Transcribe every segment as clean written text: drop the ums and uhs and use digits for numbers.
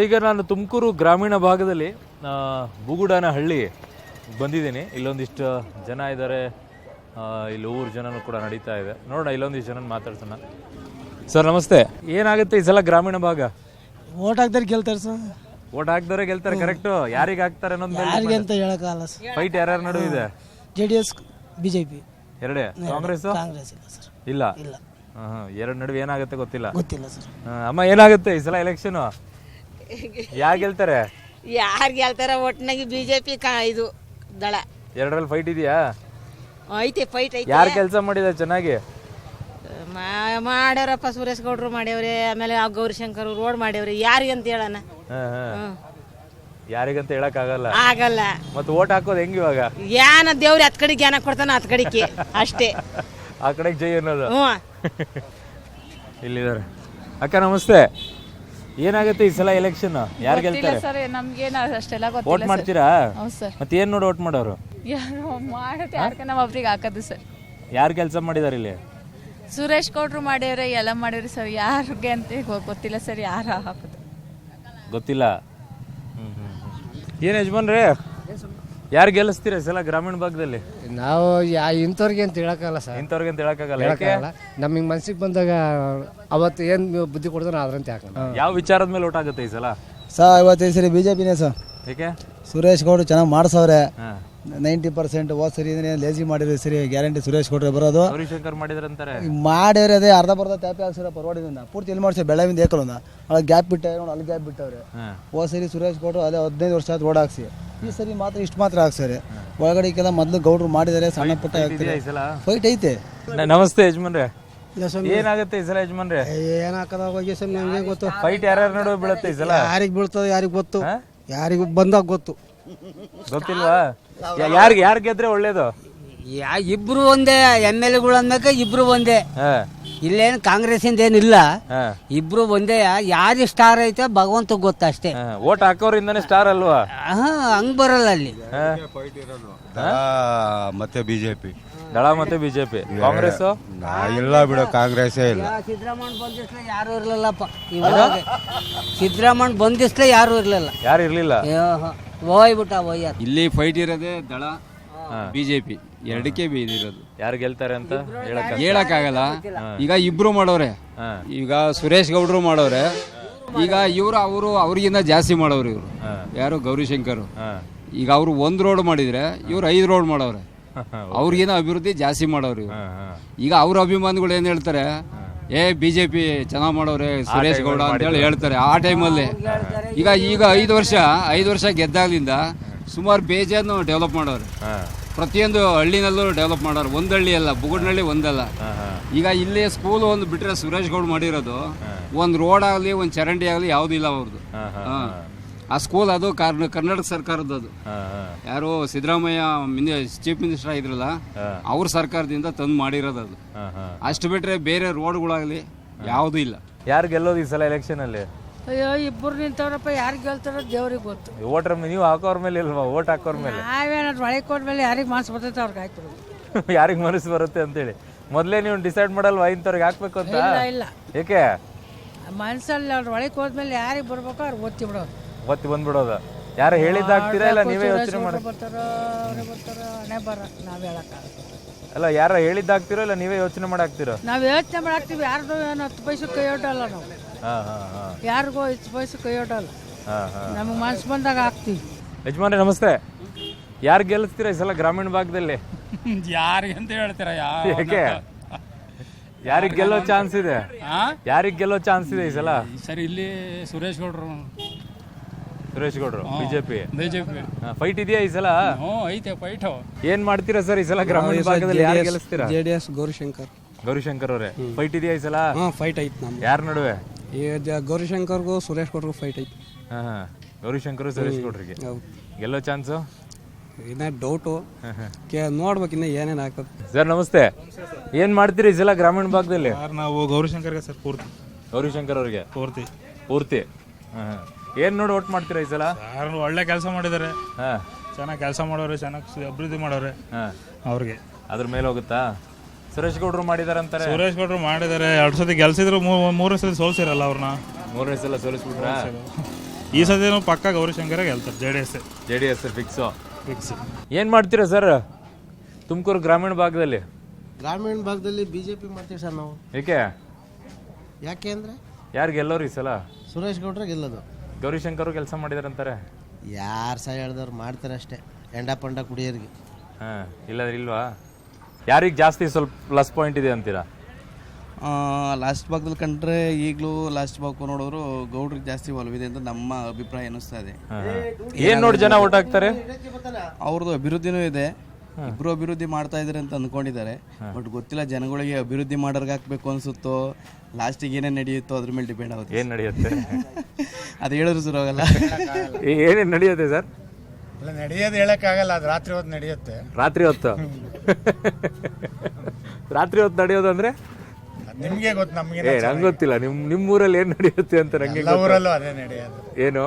ಈಗ ನಾನು ತುಮಕೂರು ಗ್ರಾಮೀಣ ಭಾಗದಲ್ಲಿ ಬುಗುಡನಹಳ್ಳಿ ಬಂದಿದ್ದೀನಿ. ಇಲ್ಲೊಂದಿಷ್ಟು ಜನ ಇದ್ದಾರೆ, ಇಲ್ಲಿ ಊರು ಜನನೂ ಕೂಡ ನಡೀತಾ ಇದೆ. ನೋಡೋಣ ಇಲ್ಲೊಂದಿಷ್ಟು ಜನ ಮಾತಾಡ್ಸೋಣ. ಸರ್ ನಮಸ್ತೆ. ಏನಾಗುತ್ತೆ ಈ ಸಲ ಗ್ರಾಮೀಣ ಭಾಗ? ಓಟ್ ಹಾಕ್ತಾರೆ ಗೆಲ್ತಾರೆ ಸರ್. ಓಟ್ ಹಾಕ್ದವ್ರೆ ಗೆಲ್ತಾರೆ, ಕರೆಕ್ಟ್. ಯಾರಿಗೆ ಹಾಕ್ತಾರೆ ಅನ್ನೋದು ಯಾರಿಗೆ ಅಂತ ಹೇಳಕ್ಕಾಗಲ್ಲ ಸರ್. ಫೈಟ್ ಯಾರ್ಯಾರ ನಡುವೆ ಇದೆ? JDS BJP ಎರಡೇ. ಕಾಂಗ್ರೆಸ್ ಕಾಂಗ್ರೆಸ್ ಇಲ್ಲ ಸರ್. ಇಲ್ಲ. ಇಲ್ಲ, ಎರಡು ನಡುವೆ ಏನಾಗುತ್ತೆ ಗೊತ್ತಿಲ್ಲ. ಗೊತ್ತಿಲ್ಲ ಸರ್. ಅಮ್ಮ ಏನಾಗುತ್ತೆ ಈ ಸಲ ಎಲೆಕ್ಷನ್? ಯಾರು ಗೆಲ್ತಾರೆ? ಯಾರು ಗೆಲ್ತಾರ? ಒಟ್ಟಿನಾಗಿ BJP ಇದು ದಳ. ಎರಡರಲ್ಲಿ ಫೈಟ್ ಇದೆಯಾ? ಐತೆ, ಫೈಟ್ ಐತೆ. ಯಾರು ಕೆಲಸ ಮಾಡಿದ್ದಾರೆ ಚೆನ್ನಾಗಿ? ಮಾಡ್ಯಾರಪ್ಪ, ಸುರೇಶ್ ಗೌಡ್ರು ಮಾಡ್ಯವ್ರೆ, ಆಮೇಲೆ ಗೌರಿಶಂಕರ್ ರೋಡ್ ಮಾಡ್ಯವ್ರೆ. ಯಾರಿಗೆ ಅಂತ ಹೇಳಣ? ಯಾರಿಗಂತ ಹೇಳಕ್ ಆಗಲ್ಲ. ಆಗಲ್ಲ. ಮತ್ತೆ ಓಟ್ ಹಾಕೋದು ಹೆಂಗ್ ಇವಾಗ? ಯಾನ ದೇವ್ರ ಹತ್ ಕಡೆಗೆ ಜ್ಞಾನ ಕೊಡ್ತಾನ, ಹತ್ ಕಡೆಗೆ ಅಷ್ಟೇ. ಆ ಕಡೆಗೆ ಜೈ ಅನ್ನೋದು. ಹ್ಞೂ. ಇಲ್ಲಿದ್ದಾರೆ. ಅಕ್ಕ ನಮಸ್ತೆ. ಏನಾಗುತ್ತೆ ಈ ಸಲ ಎಲೆಕ್ಷನ್? ಯಾರು ಗೆಲ್ತಾರೆ? ಸರ್ ನಮ್ಗೇನು ಅಷ್ಟೆಲ್ಲ ಓಟ್ ಗೊತ್ತಿಲ್ಲ ಮಾಡ್ತೀರಾ? ಹೌದು ಸರ್. ಮತ್ತೆ ಏನ್ ನೋಡಿ ಓಟ್ ಮಾಡೋರು? ಯಾರು ಮಾಡುತ್ತೆ ಯಾಕೆ ನಾವು ಒಬ್ರಿಗೆ ಹಾಕೋದು ಸರ್. ಯಾರು ಕೆಲಸ ಮಾಡಿದಾರೆ ಇಲ್ಲಿ? ಸುರೇಶ್ ಗೌಡ್ರು ಮಾಡ್ಯವ್ರೆ, ಎಲ್ಲ ಮಾಡ್ಯವ್ರಿ ಸರ್. ಯಾರಿಗೆ ಅಂತ ಗೊತ್ತಿಲ್ಲ ಸರ್, ಯಾರು ಹಾಕೋದು ಗೊತ್ತಿಲ್ಲ. ಏನ್ ಯಜಮಾನ್ರೆ, ಯಾರು ಗೆಲ್ಲಿಸ್ತೀರ ಈ ಸಲ ಗ್ರಾಮೀಣ ಭಾಗದಲ್ಲಿ? ನಾವು ಇಂಥವ್ರಿಗೆ ಅಂತ ಹೇಳಕ್ಕಾಗಲ್ಲ ಸರ್. ಇಂಥವ್ರಿಗೆ ಅಂತ ಹೇಳಕ್ಕಾಗಲ್ಲ. ಯಾಕೆ? ನಮಗೆ ಮನ್ಸಿಗೆ ಬಂದಾಗ ಅವತ್ತು ಏನು ಬುದ್ಧಿ ಕೊಡ್ತಾರೋ ಅದ್ರಂತೆ ಹಾಕೋಣ. ಯಾವ ವಿಚಾರದ ಮೇಲೆ ಓಟ್ ಆಗುತ್ತೆ ಈ ಸಲ? ಇವತ್ತು ಸರಿ BJPನೇ ಸರ್. ಏಕೆ? ಸುರೇಶ್ ಗೌಡ್ರು ಚೆನ್ನಾಗಿ ಮಾಡಿಸವ್ರೆ. 90% ಹೋದ ಸರಿ ಲೇಜಿ ಮಾಡಿದ್ರು. ಸರಿ ಗ್ಯಾರಂಟಿ ಸುರೇಶ್ ಗೌಡ್ರೆ ಬರೋದು. ಗೌರಿಶಂಕರ್ ಮಾಡಿದ್ರಂತಾರೆ. ಮಾಡ್ಯವ್ರೆ, ಅದೇ ಅರ್ಧ ಬರ್ಧ ಟ್ಯಾಪಿ ಹಾಕ್ಸಿರಪ್ಪ ರೋಡಿನಿಂದ ಪೂರ್ತಿ ಎಲ್ಲಿ ಮಾಡ್ಸಿ ಬೆಳವಿಂದ ಏಕಲೊಂದ ಅಲ್ಲಿ ಗ್ಯಾಪ್ ಬಿಟ್ಟ ನೋಡಿ, ಅಲ್ಲಿ ಗ್ಯಾಪ್ ಬಿಟ್ಟವ್ರೆ. ಹೋದ ಸರಿ ಸುರೇಶ್ ಗೌಡ್ರು ಅದೇ 15 ವರ್ಷ ಆಯ್ತು ರೋಡ್ ಹಾಕ್ಸಿ. ಈ ಸರಿ ಮಾತ್ರ ಇಷ್ಟು ಮಾತ್ರ ಹಾಕ್ಸಾರೆ. ಒಳಗಡೆಗೆಲ್ಲ ಮೊದಲು ಗೌಡ್ರು ಮಾಡಿದ್ದಾರೆ, ಸಣ್ಣ ಪುಟ್ಟ ಫೈಟ್ ಐತೆ. ನಮಸ್ತೆ ಯಜಮಾನ್ರೆ. ಏನಾಗುತ್ತೆ ಈ ಸಲ ಯಜಮಾನ್ರೆ? ಏನಾಕದ ಹೋಗಿ ಸರ್, ನಮ್ಗೆ ಗೊತ್ತು. ಫೈಟ್ ಯಾರ್ಯಾರ ನಡುವೆ ಬೀಳುತ್ತೆ ಈ ಸಲ? ಯಾರಿಗೆ ಬೀಳ್ತದೆ ಯಾರಿಗೆ ಗೊತ್ತು, ಯಾರಿಗೂ ಬಂದಾಗ ಗೊತ್ತು. ಗೊತ್ತಿಲ್ವಾ? ಯಾರು ಗೆದ್ರೆ ಒಳ್ಳೇದು? ಇಬ್ರು ಒಂದೇ MLA ಅಂದಾಗ ಇಬ್ರು ಒಂದೇ. ಇಲ್ಲೇನು ಕಾಂಗ್ರೆಸ್ಸಿಂದ ಏನಿಲ್ಲ, ಇಬ್ರು ಒಂದೇ. ಯಾರು ಸ್ಟಾರ್ ಐತೆ ಭಗವಂತ ಗೊತ್ತ ಅಷ್ಟೇ. ಓಟ್ ಹಾಕೋರಿಂದಾನೆ ಸ್ಟಾರ್ ಅಲ್ವಾ? ಹಂಗ್ ಬರಲ್ಲ ಅಲ್ಲಿ. ಮತ್ತೆ BJP ದಳ ಮತ್ತೆ BJP. ಕಾಂಗ್ರೆಸ್ ಇಲ್ಲ ಬಿಡು, ಕಾಂಗ್ರೆಸ್ಸೇ ಇಲ್ಲ. ಸಿದ್ದರಾಮಣ್ಣ ಬಂದಿಸ್ಲೆ ಯಾರು ಇರ್ಲಿಲ್ಲಪ್ಪ. ಸಿದ್ದರಾಮಣ್ಣ ಬಂದಿಸ್ಲೆ ಯಾರು ಇರ್ಲಿಲ್ಲ. ಯಾರು ಇರ್ಲಿಲ್ಲ. ಹೋಯ್ಬಿಟ್ಟ ಹೋಯ್ಯ. ಇಲ್ಲಿ ಫೈಟ್ ಇರೋದೇ ದಳ BJP ಎರಡಕ್ಕೆ ಇರೋದು. ಯಾರು ಗೆಲ್ತಾರೆ ಅಂತ ಹೇಳಕ್ಕಾಗಲ್ಲ. ಈಗ ಇಬ್ರು ಮಾಡೋರೆ. ಈಗ ಸುರೇಶ್ ಗೌಡ್ರು ಮಾಡೋರೆ. ಈಗ ಅವರು ಅವ್ರಿಗಿಂತ ಜಾಸ್ತಿ ಮಾಡೋರು ಇವ್ರು. ಯಾರು? ಗೌರಿಶಂಕರ್. ಈಗ ಅವ್ರು 1 ರೋಡ್ ಮಾಡಿದ್ರೆ ಇವ್ರು 5 ರೋಡ್ ಮಾಡೋರೆ. ಅವ್ರಿಗಿನ ಅಭಿವೃದ್ಧಿ ಜಾಸ್ತಿ ಮಾಡೋರು ಇವ್ರು. ಈಗ ಅವ್ರ ಅಭಿಮಾನಿಗಳು ಏನ್ ಹೇಳ್ತಾರೆ, BJP ಚೆನ್ನಾಗ್ ಮಾಡೋರೆ ಸುರೇಶ್ ಗೌಡ ಅಂತ ಹೇಳಿ ಹೇಳ್ತಾರೆ ಆ ಟೈಮಲ್ಲಿ. ಈಗ 5 ವರ್ಷ ಗೆದ್ದಾಗ್ಲಿಂದ ಸುಮಾರು ಬೇಜಾನು ಡೆವಲಪ್ ಮಾಡೋರು. ಪ್ರತಿಯೊಂದು ಹಳ್ಳಿನಲ್ಲೂ ಡೆವಲಪ್ ಮಾಡೋರು. ಒಂದು ಹಳ್ಳಿ ಅಲ್ಲ, ಬುಗುಡ್ನಹಳ್ಳಿ ಒಂದಲ್ಲ. ಈಗ ಇಲ್ಲಿ ಸ್ಕೂಲ್ ಒಂದು ಬಿಟ್ರೆ ಸುರೇಶ್ ಗೌಡ್ ಮಾಡಿರೋದು, ಒಂದು ರೋಡ್ ಆಗಲಿ ಒಂದು ಚರಂಡಿ ಆಗಲಿ ಯಾವುದೂ ಇಲ್ಲ ಅವ್ರದ್ದು. ಆ ಸ್ಕೂಲ್ ಅದು ಕರ್ನಾಟಕ ಸರ್ಕಾರದ್ದು. ಅದು ಯಾರು ಸಿದ್ದರಾಮಯ್ಯ ಚೀಫ್ ಮಿನಿಸ್ಟರ್ ಆಗಿದ್ರಲ್ಲ, ಅವ್ರ ಸರ್ಕಾರದಿಂದ ತಂದು ಮಾಡಿರೋದು ಅದು. ಅಷ್ಟು ಬಿಟ್ರೆ ಬೇರೆ ರೋಡ್ಗಳಾಗಲಿ ಯಾವುದೂ ಇಲ್ಲ. ಯಾರು ಗೆಲ್ಲೋದು ಈ ಸಲ ಎಲೆಕ್ಷನ್ ಅಲ್ಲಿ? ಅಯ್ಯೋ, ಇಬ್ಬರು ನಿಂತವ್ರಪ್ಪ, ಯಾರು ಗೆಲ್ತಾರೋ ದೇವ್ರಿಗೆ ಗೊತ್ತು. ಓಟರ್ ನೀವು ಹಾಕೋರ್ ಮೇಲೆ ಇಲ್ವಾ? ಓಟ್ ಹಾಕೋರ್ ಮೇಲೆ ನಾವೇನಾದ್ರು ಒಳಗೆ ಕೊಟ್ಮೇಲೆ ಯಾರಿಗೆ ಮನಸ್ಸು ಬರ್ತೈತೆ ಅವ್ರಿಗೆ ಹಾಕ್ಬಿಡೋದು. ಯಾರಿಗೆ ಮನಸ್ಸು ಬರುತ್ತೆ ಅಂತೇಳಿ ಮೊದಲೇ ನೀವು ಡಿಸೈಡ್ ಮಾಡಲ್ವಾ ಇಂಥವ್ರಿಗೆ ಹಾಕ್ಬೇಕು ಅಂತ? ಇಲ್ಲ, ಏಕೆ? ಮನಸ್ಸಲ್ಲಿ ಅವ್ರು ಒಳಗೆ ಹೋದ್ಮೇಲೆ ಯಾರಿಗೆ ಬರ್ಬೇಕೋ ಅವ್ರು ಒತ್ತಿ ಬಿಡೋದು. ಒತ್ತಿ ಬಂದ್ಬಿಡೋದು. ಯಾರು ಹೇಳಿದ್ದು ಹಾಕ್ತೀರಾ ಇಲ್ಲ ನೀವೇ ಯೋಚನೆ ಮಾಡಿ? ಬರ್ತಾರೋ ಅವರೇ ಬರ್ತಾರೋ, ಹಣೆ ಬರ ನಾವು ಹೇಳಕ್ಕಾಗಲ್ಲ. ಅಲ್ಲ, ಯಾರ ಹೇಳಿದ್ದು ಹಾಕ್ತಿರೋ ಇಲ್ಲ ನೀವೇ ಯೋಚನೆ ಮಾಡಿ ಹಾಕ್ತಿರೋ? ನಾವು ಯೋಚನೆ ಮಾಡಿ ಹಾಕ್ತೀವಿ. ಯಾರ್ದು ಏನು 10 ಪೈಸೆ ಕೈಯೊಡ್ಡಲ್ಲ ನಾವು. ಯಾರಿಗೋ 10 ಪೈಸೆ ಕೈಯೊಡ್ಡಲ್ಲ. ನಮಗೆ ಮನಸ್ಸು ಬಂದಾಗ ಹಾಕ್ತೀವಿ. ಯಜಮಾನ್ರೆ ನಮಸ್ತೆ. ಯಾರು ಗೆಲ್ಲಿಸ್ತೀರಾ ಈ ಸಲ ಗ್ರಾಮೀಣ ಭಾಗದಲ್ಲಿ? ಯಾರಿಗೆ ಅಂತ ಹೇಳ್ತೀರಾ? ಯಾಕೆ? ಯಾರಿಗೆ ಗೆಲ್ಲೋ ಚಾನ್ಸ್ ಇದೆ? ಯಾರಿಗೆ ಗೆಲ್ಲೋ ಚಾನ್ಸ್ ಇದೆ ಈ ಸಲ? ಸರಿ, ಇಲ್ಲಿ ಸುರೇಶ್ ಗೌಡ್ರು. ಸುರೇಶ್ ಗೌಡ್ರು BJP. ಫೈಟ್ ಇದೆಯಾ ಈ ಸಲ? ಐತೆ ಫೈಟ್. ಏನ್ ಮಾಡ್ತೀರಾ ಸರ್ ಈ ಸಲ ಗ್ರಾಮೀಣ ಭಾಗದಲ್ಲಿ? ಯಾರು ಗೆಲ್ಲಿಸ್ತೀರಾ? JDS ಗೌರಿಶಂಕರ್. ಗೌರಿಶಂಕರ್ ಅವರೇ, ಫೈಟ್ ಇದೆಯಾ ಈ ಸಲ? ಫೈಟ್ ಐತೆ ನಮ್ಗೆ. ಯಾರ ನಡುವೆ? ಗೌರಿಶಂಕರ್ಗೂ ಸುರೇಶ್ ಗೌಡ್ರಿಗೂ ಫೈಟ್ ಐತೆ. ಗೌರಿಶಂಕರ್ ಸುರೇಶ್ ಗೌಡ್ರಿಗೆ ಗೆಲ್ಲೋ ಚಾನ್ಸು? ಇನ್ನ ಡೌಟು, ನೋಡ್ಬೇಕು ಇನ್ನ ಏನೇನು ಆಗ್ತದೆ. ಸರ್ ನಮಸ್ತೆ. ಏನ್ ಮಾಡ್ತೀರಿ ಈ ಸಲ ಗ್ರಾಮೀಣ ಭಾಗದಲ್ಲಿ? ನಾವು ಗೌರಿಶಂಕರ್ಗೆ ಸರ್ ಪೂರ್ತಿ. ಗೌರಿಶಂಕರ್ ಅವ್ರಿಗೆ ಪೂರ್ತಿ. ಏನ್ ನೋಡಿ ಓಟ್ ಮಾಡ್ತೀರಾ ಈ ಸಲ? ಒಳ್ಳೆ ಕೆಲಸ ಮಾಡಿದ್ದಾರೆ, ಚೆನ್ನಾಗಿ ಕೆಲಸ ಮಾಡೋರು, ಚೆನ್ನಾಗಿ ಅಭಿವೃದ್ಧಿ ಮಾಡೋರೆ ಅವ್ರಿಗೆ. ಅದ್ರ ಮೇಲೆ ಹೋಗುತ್ತಾ? ಸುರೇಶ್ ಗೌಡ್ರು ಮಾಡಿದಾರೆ ಅಂತಾರೆ. ಸುರೇಶ್ ಗೌಡ್ರು ಮಾಡಿದ್ದಾರೆ. 2 ಸತಿ ಗೆಲ್ಸಿದ್ರು, 3 ಸತಿ ಸೋಲ್ಸಿರಲ್ಲ ಅವ್ರನ್ನ. 3ನೇ ಸಲ ಸೋಲಿಸ್ಬಿಟ್ರ? ಈ ಸತಿನೂ ಪಕ್ಕ ಗೌರಿಶಂಕರ ಗೆಲ್ತಾರೆ. J D S fix. Fix. ಏನು ಮಾಡ್ತೀರಾ ಸರ್ ತುಮಕೂರು ಗ್ರಾಮೀಣ ಭಾಗದಲ್ಲಿ? ಗ್ರಾಮೀಣ ಭಾಗದಲ್ಲಿ BJP ಮಾಡ್ತೀವಿ ಸರ್ ನಾವು. ಯಾಕೆ ಅಂದರೆ ಯಾರು ಗೆಲ್ಲೋರು ಈ ಸಲ? ಸುರೇಶ್ ಗೌಡ್ರೆ ಗೆಲ್ಲೋದು. ಗೌರಿಶಂಕರ್ ಕೆಲಸ ಮಾಡಿದಾರಂತಾರೆ. ಯಾರು ಸಹ ಹೇಳ್ದವ್ರು ಮಾಡ್ತಾರೆ ಅಷ್ಟೇ, ಎಂಡ ಪಂಡ ಕುಡಿಯೋರಿಗೆ. ಹಾಂ, ಇಲ್ವಾ? ಯಾರಿಗೆ ಜಾಸ್ತಿ ಸ್ವಲ್ಪ ಪ್ಲಸ್ ಪಾಯಿಂಟ್ ಇದೆ ಅಂತೀರಾ? ಲಾಸ್ಟ್ ಭಾಗದಲ್ಲಿ ಕಂಡ್ರೆ ಈಗಲೂ ಲಾಸ್ಟ್ ಭಾಗ ನೋಡಿದ್ರು ಗೌಡ್ರಿಗೆ ಜಾಸ್ತಿ ಒಲವಿದೆ ಅಂತ ನಮ್ಮ ಅಭಿಪ್ರಾಯ ಅನ್ನಿಸ್ತಾ ಇದೆ. ಏನು ನೋಡಿ ಜನ ಓಟ್ ಹಾಕ್ತಾರೆ? ಅವ್ರದ್ದು ಅಭಿವೃದ್ಧಿನೂ ಇದೆ, ಇಬ್ರು ಅಭಿವೃದ್ಧಿ ಮಾಡ್ತಾ ಇದ್ದಾರೆ ಅಂತ ಅಂದ್ಕೊಂಡಿದ್ದಾರೆ. ಬಟ್ ಗೊತ್ತಿಲ್ಲ ಜನಗಳಿಗೆ ಅಭಿವೃದ್ಧಿ ಮಾಡೋರ್ಗೆ ಹಾಕ್ಬೇಕು ಅನ್ಸುತ್ತೋ ಲಾಸ್ಟಿಗೆ ಏನೇನು ನಡೆಯುತ್ತೋ ಅದ್ರ ಮೇಲೆ ಡಿಪೆಂಡ್ ಆಗುತ್ತೆ. ಏನು ನಡೆಯುತ್ತೆ ಅದು ಹೇಳಿದ್ರು ಶುರು ಆಗಲ್ಲ. ಏನೇನು ನಡೆಯುತ್ತೆ ಸರ್? ಅಲ್ಲ, ನಡೆಯೋದು ಹೇಳಕ್ಕಾಗಲ್ಲ, ಅದು ರಾತ್ರಿ ಹೊತ್ತು ನಡೆಯುತ್ತೆ. ರಾತ್ರಿ ಹೊತ್ತು ನಡೆಯೋದು ಅಂದ್ರೆ ನಿಮ್ಗೆ ಗೊತ್ತು, ನಮ್ಗೆ ನಂಗೆ ಗೊತ್ತಿಲ್ಲ. ನಿಮ್ಮೂರಲ್ಲಿ ಏನು ನಡೆಯುತ್ತೆ ಅಂತ ನಂಗೆ. ಊರಲ್ಲೂ ಅದೇ ನಡೆಯೋದು. ಏನು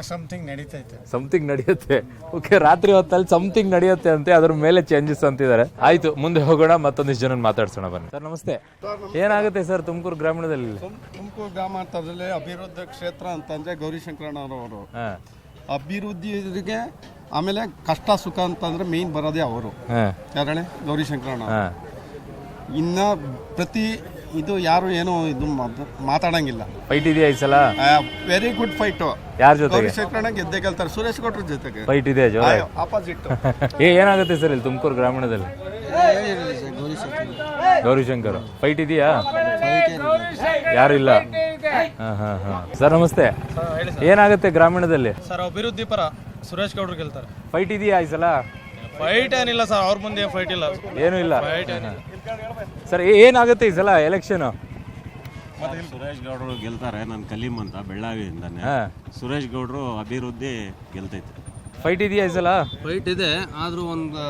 ಸಮಥಿಂಗ್ ನಡೆಯುತ್ತೆ. ಓಕೆ, ರಾತ್ರಿ ಹೊತ್ತಲ್ಲಿ ಸಮಥಿಂಗ್ ನಡೆಯುತ್ತೆ ಅಂತೆ, ಅದ್ರ ಮೇಲೆ ಚೇಂಜಸ್ ಅಂತಿದ್ದಾರೆ. ಆಯ್ತು, ಮುಂದೆ ಹೋಗೋಣ, ಮತ್ತೊಂದಿಷ್ಟು ಜನ ಮಾತಾಡ್ಸೋಣ ಬನ್ನಿ. ಸರ್ ನಮಸ್ತೆ. ಏನಾಗುತ್ತೆ ಸರ್ ತುಮಕೂರು ಗ್ರಾಮೀಣದಲ್ಲಿ? ತುಮಕೂರು ಗ್ರಾಮಾಂತರದಲ್ಲಿ ಅಭಿವೃದ್ಧಿ ಕ್ಷೇತ್ರ ಅಂತಂದ್ರೆ ಗೌರಿಶಂಕರಣ್ಣವರು ಅಭಿವೃದ್ಧಿಗೆ, ಆಮೇಲೆ ಕಷ್ಟ ಸುಖ ಅಂತಂದ್ರೆ ಮೇನ್ ಬರೋದೇ ಅವರು ಯಾರಳೆ ಗೌರಿಶಂಕರಣ್ಣ. ಇನ್ನ ಪ್ರತಿ ಇದು ಯಾರು ಏನು ಇದು ಮಾತಾಡಂಗಿಲ್ಲ. ಫೈಟ್ ಇದೆಯಾ ಈ ಸಲ? Very good fight. ಯಾರ ಜೊತೆ? ಗೌರಿಶಂಕರಣ್ಣ ಗೆದ್ದೆ ಗೆಲ್ತಾರೆ. ಸುರೇಶ್ ಗೌಡ್ರ ಜೊತೆಗೆ ಫೈಟ್ ಇದೆ, ಜೋರ ಆಪೋಸಿಟ್. ಏನಾಗುತ್ತೆ ಸರ್ ಇಲ್ಲಿ ತುಮಕೂರು ಗ್ರಾಮೀಣದಲ್ಲಿ? ಗೌರಿಶಂಕರ್ ಫೈಟ್ ಇದೆಯಾ? ಯಾರು ಇಲ್ಲ. ಸರ್ ನಮಸ್ತೆ. ಏನಾಗುತ್ತೆ ಗ್ರಾಮೀಣದಲ್ಲಿ? ಸರ್ ಅಭಿವೃದ್ಧಿ ಪರ ಸುರೇಶ್ ಗೌಡ್ರು ಗೆಲ್ತಾರೆ. ಫೈಟ್ ಇದೆಯಾ ಈ ಸಲ? ಫೈಟ್ ಏನಿಲ್ಲ ಸರ್, ಅವ್ರ ಮುಂದೆ ಫೈಟ್ ಇಲ್ಲ, ಏನು ಇಲ್ಲ. ಫೈಟ್ ಸರ್ ಏನಾಗುತ್ತೆ ಈ ಸಲ ಎಲೆಕ್ಷನ್? ಸುರೇಶ್ ಗೌಡ್ರು ಗೆಲ್ತಾರೆ. ನಾನು ಕಲೀಮ್ ಅಂತ ಬೆಳ್ಳಾವಿಯಿಂದಾನೆ. ಸುರೇಶ್ ಗೌಡ್ರು ಅಭಿವೃದ್ಧಿ ಗೆಲ್ತೈತೆ. ಫೈಟ್ ಇದೆಯಾ ಈ ಸಲ? ಫೈಟ್ ಇದೆ, ಆದ್ರೂ ಒಂದು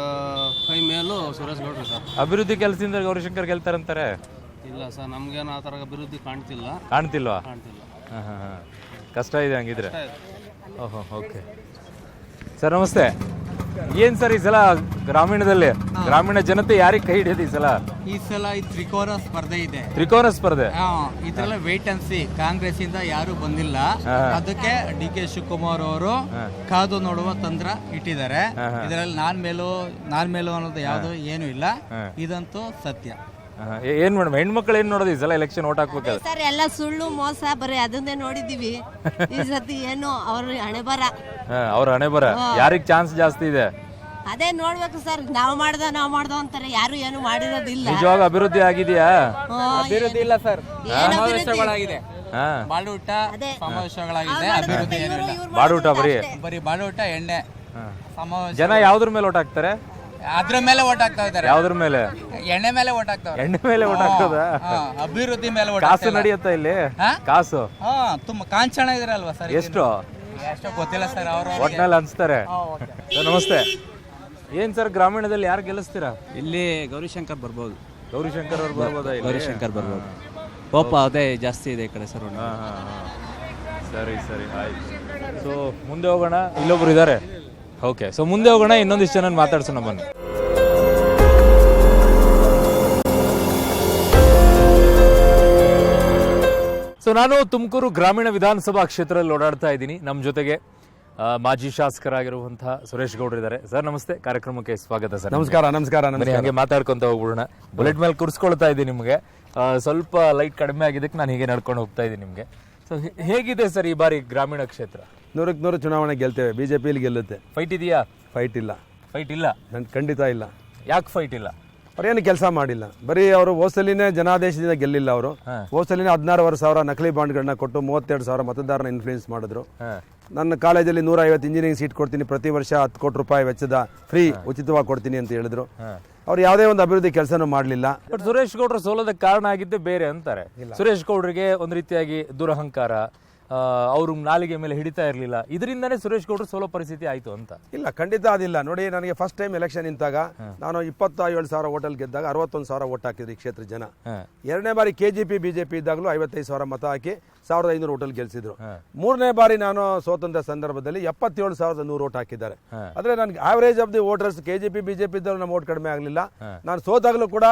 ಕೈ ಮೇಲೂ ಸುರೇಶ್ ಗೌಡ್ರು ಸರ್. ಅಭಿವೃದ್ಧಿ ಕೆಲಸದಿಂದ ಗೌರಿಶಂಕರ್ ಗೆಲ್ತಾರಂತಾರೆ. ಇಲ್ಲ ಸರ್, ನಮ್ಗೇನು ಆ ಥರ ಅಭಿವೃದ್ಧಿ ಕಾಣ್ತಿಲ್ವಾ? ಕಾಣ್ತಿಲ್ಲ. ಕಷ್ಟ ಇದೆ ಹಂಗಿದ್ರೆ. ಓಹೋ, ಓಕೆ. ಸರ್ ನಮಸ್ತೆ. ಏನ್ ಸರ್ ಈ ಸಲ ಗ್ರಾಮೀಣದಲ್ಲಿ ಗ್ರಾಮೀಣ ಜನತೆ ಯಾರಿಗೆ ಕೈ ಹಿಡಿಯೋದು ಈ ಸಲ? ಈ ಸಲ ಈ ತ್ರಿಕೋನ ಸ್ಪರ್ಧೆ ಇದೆ. ತ್ರಿಕೋನ ಸ್ಪರ್ಧೆ ಇದ್ರಲ್ಲ ವೇಟ್ ಅಂಡ್ ಸಿ. ಕಾಂಗ್ರೆಸ್ ಇಂದ ಯಾರು ಬಂದಿಲ್ಲ, ಅದಕ್ಕೆ DK ಶಿವಕುಮಾರ್ ಅವರು ಕಾದು ನೋಡುವ ತಂತ್ರ ಇಟ್ಟಿದ್ದಾರೆ. ಇದರಲ್ಲಿ ನಾನ್ ಮೇಲೂ ಅನ್ನೋದು ಯಾವ್ದು ಏನು ಇಲ್ಲ, ಇದಂತೂ ಸತ್ಯ. ಏನ್ ಮೇಡಮ್, ಹೆಣ್ಮಕ್ಳು ಏನ್ ನೋಡೋದು ಈ ಸಲ ಎಲೆಕ್ಷನ್ ಓಟ್ ಹಾಕ್ಬೇಕಾದ್ರೆ? ಸರ್ ಎಲ್ಲ ಸುಳ್ಳು ಮೋಸ ಬರೀ ಅದನ್ನೇ ನೋಡಿದೀವಿ. ಈ ಸತಿ ಏನು ಅವ್ರ ಹಣೆ ಬರ, ಅವ್ರ ಹಣೆ ಬರ. ಯಾರಿಗ್ ಚಾನ್ಸ್ ಜಾಸ್ತಿ ಇದೆ? ಅದೇ ನೋಡ್ಬೇಕು ಸರ್. ನಾವ್ ಮಾಡ್ದ ಅಂತಾರೆ, ಯಾರು ಏನು ಮಾಡಿರೋದಿಲ್ಲ. ನಿಜವಾಗ ಅಭಿವೃದ್ಧಿ ಆಗಿದೆಯಾ? ಅಭಿವೃದ್ಧಿ ಇಲ್ಲ ಸರ್, ಸಮಾವೇಶಗಳಾಗಿದೆ. ಬಾಡೂಟ ಸಮಾವೇಶಗಳಾಗಿದೆ, ಅಭಿವೃದ್ಧಿ ಏನಿಲ್ಲ. ಬಾಡೂಟ ಬರೀ ಬಾಡೂಟ, ಎಣ್ಣೆ ಸಮಾವೇಶ. ಜನ ಯಾವ್ದ್ರ ಮೇಲೆ ಓಟ್ ಹಾಕ್ತಾರೆ? ಅದ್ರ ಮೇಲೆ ಓಟ್ ಹಾಕ್ತಾ ಇದ್ದಾರೆ. ಯಾವ್ದ್ರ ಮೇಲೆ? ಎಣ್ಣೆ ಮೇಲೆ ಓಟ್ ಹಾಕ್ತಾರೆ. ಎಣ್ಣೆ ಮೇಲೆ ಓಟ್ ಹಾಕೋದ? ಅಭಿವೃದ್ಧಿ ಮೇಲೆ ಓಟ್. ಕಾಸು ನಡೆಯುತ್ತಾ ಇಲ್ಲಿ? ಕಾಸು ತುಂಬಾ ಕಾಂಚನ ಇದ್ರಲ್ವಾ ಸರ್? ಎಷ್ಟು ಗೊತ್ತಿಲ್ಲ ಸರ್, ಅವರು ಒಟ್ನಲ್ಲಿ ಅನ್ಸ್ತಾರೆ. ನಮಸ್ತೆ. ಏನ್ ಸರ್ ಗ್ರಾಮೀಣದಲ್ಲಿ ಯಾರು ಗೆಲ್ಲಿಸ್ತೀರಾ? ಇಲ್ಲಿ ಗೌರಿಶಂಕರ್ ಬರ್ಬೋದು. ಗೌರಿಶಂಕರ್ ಅವ್ರು ಬರ್ಬೋದಾ? ಗೌರಿಶಂಕರ್ ಬರ್ಬೋದು. ಪಾಪ ಅದೇ ಜಾಸ್ತಿ ಇದೆ ಈ ಕಡೆ ಸರ್. ಸರಿ ಸರಿ, ಆಯ್ತು. ಸೊ ಮುಂದೆ ಹೋಗೋಣ, ಇಲ್ಲೊಬ್ರು ಇದ್ದಾರೆ. ಓಕೆ, ಸೊ ಮುಂದೆ ಹೋಗೋಣ, ಇನ್ನೊಂದಿಷ್ಟು ಜನ ಮಾತಾಡ್ಸೋಣ ಬನ್ನಿ. ಸೊ ನಾನು ತುಮಕೂರು ಗ್ರಾಮೀಣ ವಿಧಾನಸಭಾ ಕ್ಷೇತ್ರದಲ್ಲಿ ಓಡಾಡ್ತಾ ಇದ್ದೀನಿ. ನಮ್ಮ ಜೊತೆಗೆ ಮಾಜಿ ಶಾಸಕರಾಗಿರುವಂತಹ ಸುರೇಶ್ ಗೌಡ್ರು ಇದ್ದಾರೆ. ಸರ್ ನಮಸ್ತೆ, ಕಾರ್ಯಕ್ರಮಕ್ಕೆ ಸ್ವಾಗತ ಸರ್. ನಮಸ್ಕಾರ. ನಮಸ್ಕಾರ. ಹಾಗೆ ಮಾತಾಡ್ಕೊಂತ ಹೋಗ್ಬಿಡೋಣ. ಬುಲೆಟ್ ಮೇಲೆ ಕೂರಿಸ್ಕೊಳ್ತಾ ಇದ್ದೀನಿ. ನಿಮಗೆ ಸ್ವಲ್ಪ ಲೈಟ್ ಕಡಿಮೆ ಆಗಿದ್ದಕ್ಕೆ ನಾನು ಹೀಗೆ ನಡ್ಕೊಂಡು ಹೋಗ್ತಾ ಇದ್ದೀನಿ ನಿಮಗೆ. ಸೊ ಹೇಗಿದೆ ಸರ್ ಈ ಬಾರಿ ಗ್ರಾಮೀಣ ಕ್ಷೇತ್ರ? 100ಕ್ಕೆ 100 ಚುನಾವಣೆ ಗೆಲ್ತೇವೆ. ಬಿಜೆಪಿಯಲ್ಲಿ ಗೆಲ್ಲುತ್ತೆ. ಫೈಟ್ ಇದೆಯಾ? ಫೈಟ್ ಇಲ್ಲ. ಫೈಟ್ ಇಲ್ಲ? ಖಂಡಿತ ಇಲ್ಲ. ಯಾಕೆ ಫೈಟ್ ಇಲ್ಲ? ಅವ್ರೇನು ಕೆಲಸ ಮಾಡಿಲ್ಲ. ಬರೀ ಅವರು ಹೋಸಲಿನೇ ಜನಾದೇಶದಿಂದ ಗೆಲ್ಲಿಲ್ಲ. ಅವರು ಹೋಸಲಿನೇ 16,000 ನಕಲಿ ಬಾಂಡ್ಗಳನ್ನ ಕೊಟ್ಟು 32,000 ಮತದಾರನ ಇನ್ಫ್ಲೂಯೆನ್ಸ್ ಮಾಡಿದ್ರು. ನನ್ನ ಕಾಲೇಜಲ್ಲಿ 150 ಇಂಜಿನಿಯರಿಂಗ್ ಸೀಟ್ ಕೊಡ್ತೀನಿ, ಪ್ರತಿ ವರ್ಷ 10 ಕೋಟಿ ರೂಪಾಯಿ ವೆಚ್ಚದ ಫ್ರೀ ಉಚಿತವಾಗಿ ಕೊಡ್ತೀನಿ ಅಂತ ಹೇಳಿದ್ರು. ಅವ್ರು ಯಾವುದೇ ಒಂದು ಅಭಿವೃದ್ಧಿ ಕೆಲಸನೂ ಮಾಡಲಿಲ್ಲ. ಬಟ್ ಸುರೇಶ್ ಗೌಡ್ರು ಸೋಲೋದಕ್ಕೆ ಕಾರಣ ಆಗಿದ್ದೇ ಬೇರೆ ಅಂತಾರೆ. ಸುರೇಶ್ ಗೌಡ್ರಿಗೆ ಒಂದು ರೀತಿಯಾಗಿ ದುರಹಂಕಾರ, ಅವರು ನಾಲಿಗೆ ಮೇಲೆ ಹಿಡಿತಾ ಇರಲಿಲ್ಲ, ಇದರಿಂದನೇ ಸುರೇಶ್ ಗೌಡ್ರು ಸೋಲೋ ಪರಿಸ್ಥಿತಿ ಆಯ್ತು ಅಂತ. ಇಲ್ಲ, ಖಂಡಿತ ಅದಿಲ್ಲ. ನೋಡಿ, ನನಗೆ ಫಸ್ಟ್ ಟೈಮ್ ಎಲೆಕ್ಷನ್ ನಿಂತಾಗ ನಾನು 27,000 ಓಟಲ್ಲಿ ಗೆದ್ದಾಗ 61,000 ಓಟ್ ಹಾಕಿದ್ರು ಈ ಕ್ಷೇತ್ರ ಜನ. ಎರಡನೇ ಬಾರಿ KGP BJP ಇದ್ದಾಗಲೂ 55,000 ಮತ ಹಾಕಿ 1500 ಓಟಲ್ಲಿ ಗೆಲ್ಸಿದ್ರು. 3ನೇ ಬಾರಿ ನಾನು ಸೋತಂತ ಸಂದರ್ಭದಲ್ಲಿ 77,100 ಓಟ್ ಹಾಕಿದ್ದಾರೆ. ಆದ್ರೆ ನನ್ಗೆ average of the voters KJP BJP ಇದ್ದವ್ರು ನಮ್ಮ ಓಟ್ ಕಡಿಮೆ ಆಗಲಿಲ್ಲ. ನಾನು ಸೋತಾಗಲೂ ಕೂಡ